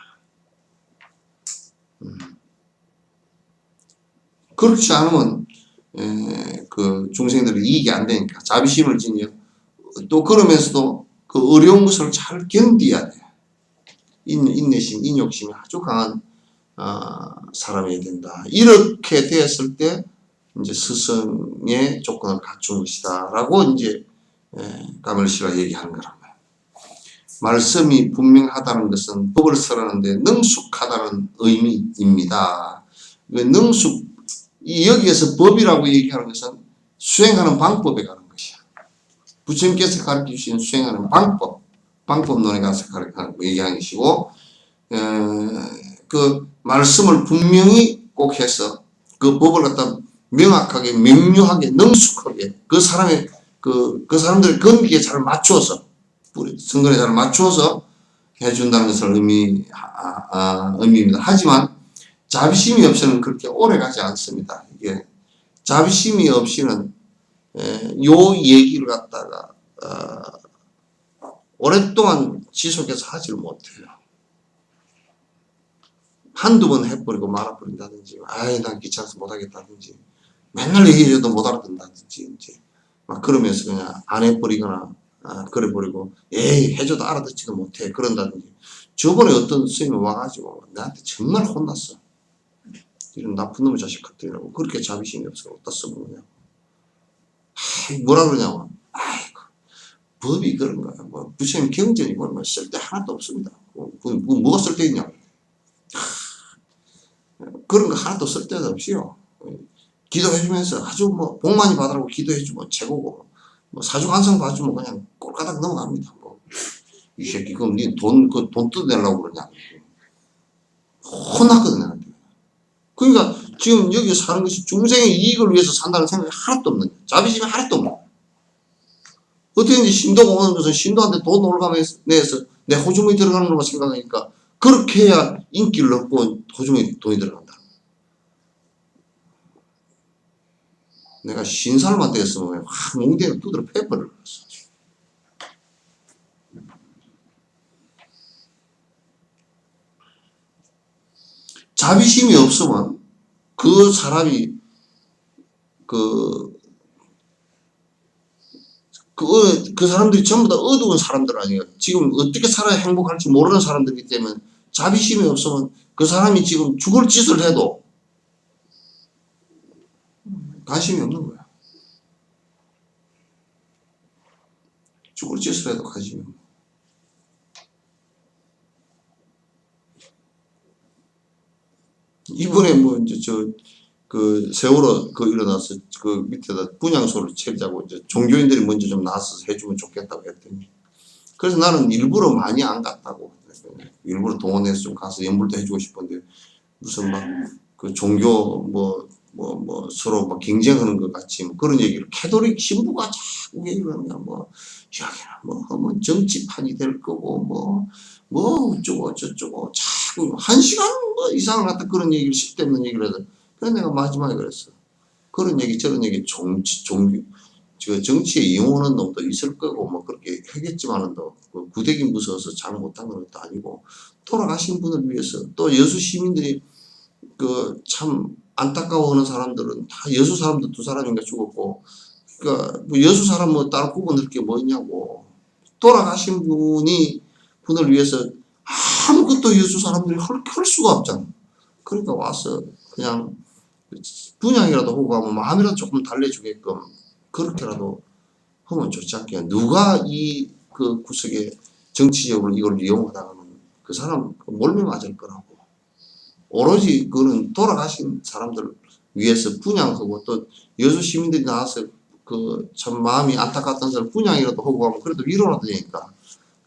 그렇지 않으면 그 중생들이 이익이 안 되니까 자비심을 지니요. 또 그러면서도 그 어려운 것을 잘 견뎌야 돼. 인내심, 인욕심이 아주 강한 사람이어야 된다. 이렇게 되었을 때 이제 스승의 조건을 갖춘 것이다라고 이제 가멜시가 얘기하는 거란 말이에요. 말씀이 분명하다는 것은 법을 설하는데 능숙하다는 의미입니다. 여기에서 법이라고 얘기하는 것은 수행하는 방법에 관한 것이야. 부처님께서 가르쳐 주신 수행하는 방법론에 가서 얘기하는 것이고, 그 말씀을 분명히 꼭 해서 그 법을 갖다 명확하게, 명료하게, 능숙하게 그 사람들의 건기에 잘 맞추어서, 성근에 잘 맞추어서 해준다는 것을 의미입니다. 하지만 자비심이 없이는 그렇게 오래 가지 않습니다. 이게 자비심이 없이는 요 얘기를 갖다가 오랫동안 지속해서 하지를 못해요. 한두 번 해버리고 말아버린다든지, 난 귀찮아서 못하겠다든지, 맨날 얘기해줘도 못 알아듣는다든지, 이제 막 그러면서 그냥 안 해버리거나, 그래버리고, 해줘도 알아듣지도 못해. 그런다든지. 저번에 어떤 스님이 와가지고 나한테 정말 혼났어. 이런 나쁜 놈의 자식 같으라고. 그렇게 자비심이 없어. 어디다 써보느냐고. 뭐라 그러냐고. 아이고, 법이 그런 거야. 뭐, 부처님 경전이고, 뭐, 쓸데 하나도 없습니다. 뭐가 쓸데 있냐고. 그런 거 하나도 쓸데도 없이요. 기도해주면서 아주 뭐, 복 많이 받으라고 기도해주면 최고고, 뭐, 사주간성 봐주면 그냥 꼴까닥 넘어갑니다. 뭐, 이 새끼, 그럼 니 돈 뜯어내려고 그러냐. 혼났거든요. 그러니까 지금 여기 사는 것이 중생의 이익을 위해서 산다는 생각이 하나도 없는 거예요. 자비심이 하나도 없는 거예요. 어떻게든지 신도가 오는 것은 신도한테 돈 올가면서 내 호주머니 들어가는 것만 생각하니까 그렇게 해야 인기를 얻고 호주머니 돈이 들어간다. 내가 신사람만 되었으면 몽둥이를 두드려 패버릴 거였어. 자비심이 없으면 그 사람이 그 사람들이 전부 다 어두운 사람들 아니에요. 지금 어떻게 살아야 행복할지 모르는 사람들이기 때문에 자비심이 없으면 그 사람이 지금 죽을 짓을 해도 관심이 없는 거야. 죽을 짓을 해도 관심이 없는 거야. 이번에 뭐 이제 그 세월호 일어나서 그 밑에다 분향소를 채자고 이제 종교인들이 먼저 좀 나서서 해주면 좋겠다고 했더니, 그래서 나는 일부러 많이 안 갔다고. 일부러 동원해서 좀 가서 연불도 해주고 싶은데 무슨 막 그 종교 서로 막 경쟁하는 것 같이 뭐 그런 얘기를 캐톨릭 신부가 자꾸 얘기를 하면 여기는 뭐 정치판이 될 거고 뭐 어쩌고 저쩌고 자꾸 1시간 이상을 갖다 그런 얘기를 쓸데없는 얘기를 해서. 그래서 내가 마지막에 그랬어. 그런 얘기 저런 얘기 종교 그 정치에 이용하는 놈도 있을 거고 뭐 그렇게 하겠지만은 그 구대기 무서워서 잘 못한 건 것도 아니고 돌아가신 분을 위해서 또 여수 시민들이 그 참 안타까워하는 사람들은 다 여수 사람도 2사람인가 죽었고 그러니까 뭐 여수 사람 뭐 따로 구분할 게 뭐 있냐고 돌아가신 분을 위해서 아무것도 여수 사람들이 할 수가 없잖아. 그러니까 와서 그냥 분양이라도 하고 가면 마음이라도 조금 달래주게끔 그렇게라도 하면 좋지 않겠냐. 누가 이 그 구석에 정치적으로 이걸 이용하다가는 그 사람 몰매 맞을 거라고. 오로지 그거는 돌아가신 사람들 위해서 분양하고 또 여수 시민들이 나와서 그 참 마음이 안타깝다는 사람 분양이라도 하고 가면 그래도 위로라도 되니까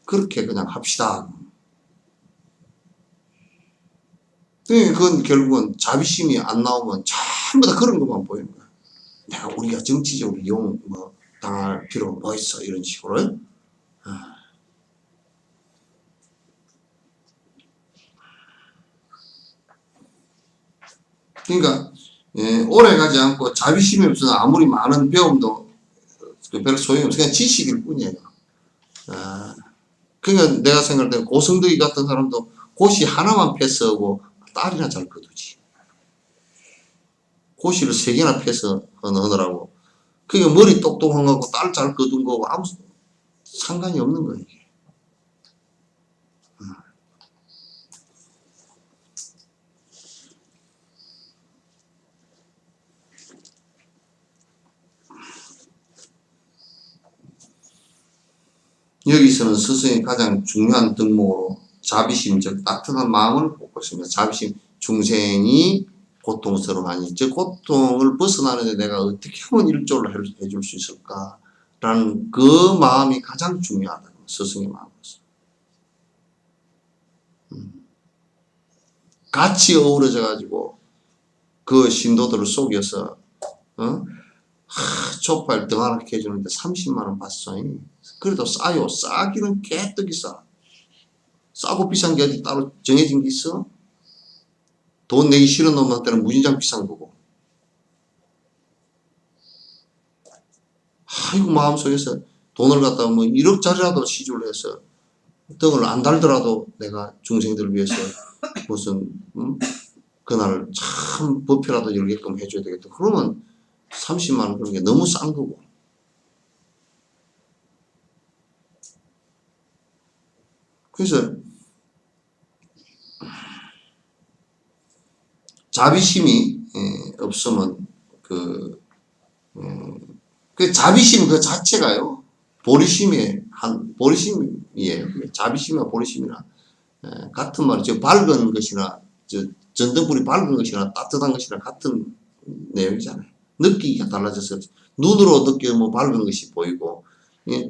그렇게 그냥 합시다. 그건 결국은 자비심이 안 나오면 전부 다 그런 것만 보이는 거야. 내가 우리가 정치적으로 이용 뭐 당할 필요가 뭐 있어 이런 식으로. 그러니까 오래 가지 않고 자비심이 없어서 아무리 많은 배움도 별로 소용이 없어. 그냥 지식일 뿐이에요. 그러니까 내가 생각할 때 고성덕이 같은 사람도 고시 하나만 패스하고 딸이나 잘 거두지. 고시를 3개나 패스하느라고. 그게 머리 똑똑한 거고 딸 잘 거둔 거고 아무 상관이 없는 거예요. 이게. 여기서는 스승의 가장 중요한 덕목으로 자비심, 즉 따뜻한 마음을 뽑고 있습니다. 자비심, 중생이 고통스러워하니 즉 고통을 벗어나는데 내가 어떻게 하면 일조를 해줄 수 있을까라는 그 마음이 가장 중요하다. 스승의 마음으로서. 같이 어우러져 가지고 그 신도들을 속여서 족발 등 하나 해주는데 30만 원 받았어. 그래도 싸요. 싸기는 깨뜨기 싸. 싸고 비싼 게 어디 따로 정해진 게 있어? 돈 내기 싫은 놈한테는 무진장 비싼 거고. 아이고 마음속에서 돈을 갖다가 뭐 1억짜리라도 시주를 해서 등을 안 달더라도 내가 중생들을 위해서 무슨 그날 참 법회라도 열게끔 해줘야 되겠다. 그러면 30만 원 그런 게 너무 싼 거고. 그래서 자비심이 없으면 그 자비심 그 자체가요 보리심이에요. 자비심이나 보리심이나 같은 말이죠. 밝은 것이나 전등불이 밝은 것이나 따뜻한 것이나 같은 내용이잖아요. 느끼기가 달라져서 눈으로 느끼면 뭐 밝은 것이 보이고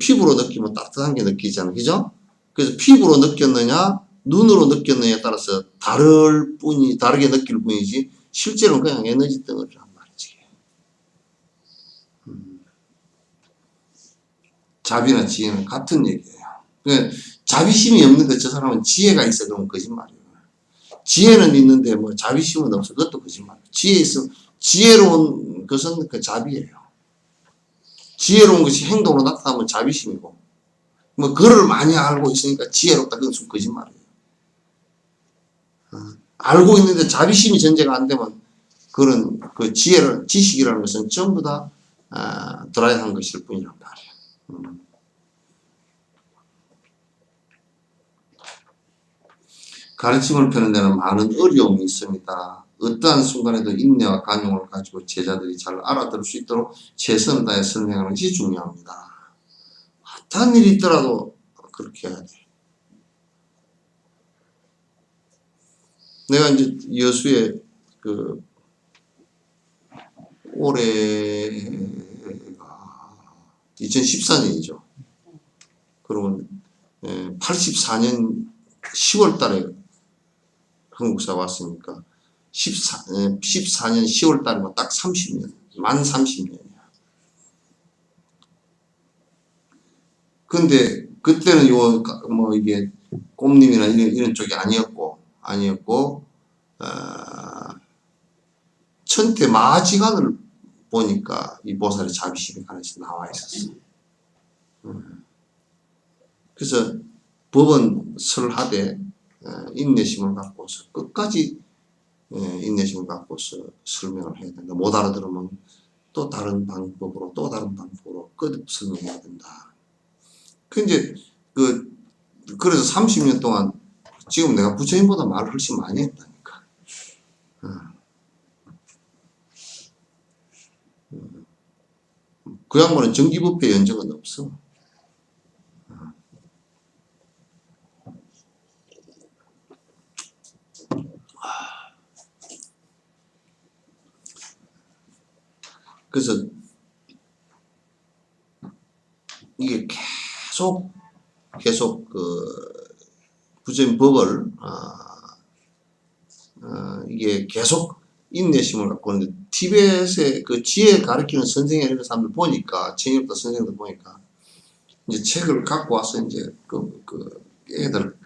피부로 느끼면 따뜻한 게 느끼잖아요. 그죠? 그래서 피부로 느꼈느냐 눈으로 느꼈느냐에 따라서 다르게 느낄 뿐이지 실제로는 그냥 에너지 덩어리란 말이지. 자비나 지혜는 같은 얘기예요. 그러니까 자비심이 없는데 저 사람은 지혜가 있어 그러면 거짓말이에요. 지혜는 있는데 뭐 자비심은 없어 그것도 거짓말이에요. 지혜로운 것은 그 자비예요. 지혜로운 것이 행동으로 나타나면 자비심이고 뭐 글을 많이 알고 있으니까 지혜롭다 그건 거짓말이에요. 알고 있는데 자비심이 전제가 안 되면 그런 그 지식이라는 것은 전부 다 드라이한 것일 뿐이란 말이에요. 가르침을 펴는 데는 많은 어려움이 있습니다. 어떠한 순간에도 인내와 간용을 가지고 제자들이 잘 알아들을 수 있도록 최선을 다해 설명하는 것이 중요합니다. 어떤 일이 있더라도 그렇게 해야 돼. 내가 이제 여수에 그 올해가 2014년이죠. 그러면 84년 10월 달에 한국사 왔으니까 14년 10월 달이면 딱 30년, 만 30년이야. 근데 그때는 뭐 이게 꼼님이나 이런 쪽이 아니었고 천태 마지간을 보니까 이 보살의 자비심에 관해서 나와 있었어. 그래서 법은 설하되 인내심을 갖고서 끝까지 인내심을 갖고서 설명을 해야 된다. 못 알아들으면 또 다른 방법으로 또 다른 방법으로 끝 설명해야 된다. 그래서 30년 동안 지금 내가 부처님보다 말을 훨씬 많이 했다니까. 그 양반은 정기법회 연적은 없어. 그래서 이게 계속 부처님 법을 이게 계속 인내심을 갖고 있는데 티벳의 그 지혜 가르치는 선생님 이런 사람들 보니까 정엽도 선생님들 보니까 이제 책을 갖고 와서 이제 애들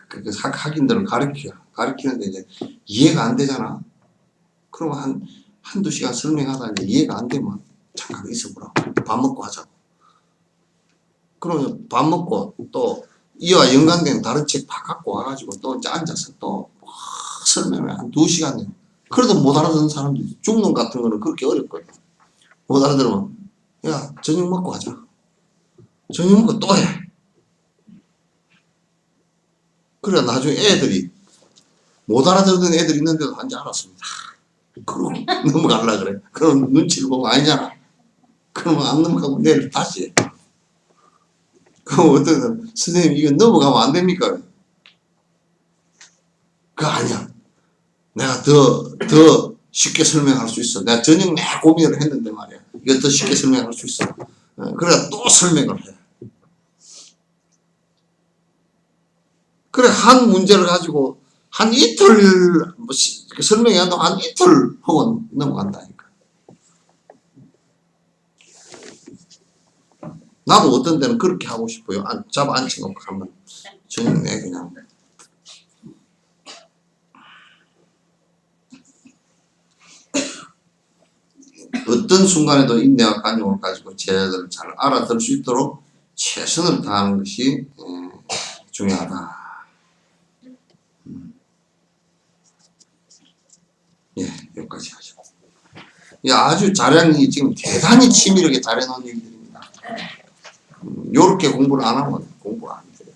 학인들을 가르치는데 이제 이해가 안 되잖아. 그러면 한두 시간 설명하다 이제 이해가 안 되면 잠깐 있어보라고. 밥 먹고 하자고. 그러면 밥 먹고 또 이와 연관된 다른 책 다 갖고 와가지고 또 이제 앉아서 또 설명을 한 2시간 해. 그래도 못 알아듣는 사람들이 중론 같은 거는 그렇게 어렵거든. 못 알아들으면 야 저녁 먹고 하자. 저녁 먹고 또 해. 그래 나중에 애들이 못 알아듣는 애들이 있는데도 한지 알았습니다. 그럼 넘어가려고 그래. 그럼 눈치를 보고 아니잖아. 그러면 안 넘어가고 내일 다시 해. 그럼 어떤 사람 선생님 이거 넘어가면 안 됩니까? 그거 아니야. 내가 더 쉽게 설명할 수 있어. 내가 저녁 내 고민을 했는데 말이야. 이거 더 쉽게 설명할 수 있어. 그래 또 설명을 해. 그래 한 문제를 가지고 한 이틀 설명이 안 되면 한 이틀 하고 넘어간다니까. 나도 어떤 데는 그렇게 하고 싶어요. 잡아 앉혀놓고 한번 저녁 내 그냥. 어떤 순간에도 인내와 관용을 가지고 제자들을 잘 알아들을 수 있도록 최선을 다하는 것이 중요하다. 예, 여기까지 하죠. 아주 자량이 지금 대단히 치밀하게 잘해놓은 일들입니다. 요렇게 공부를 안 하면 공부가 안 돼요.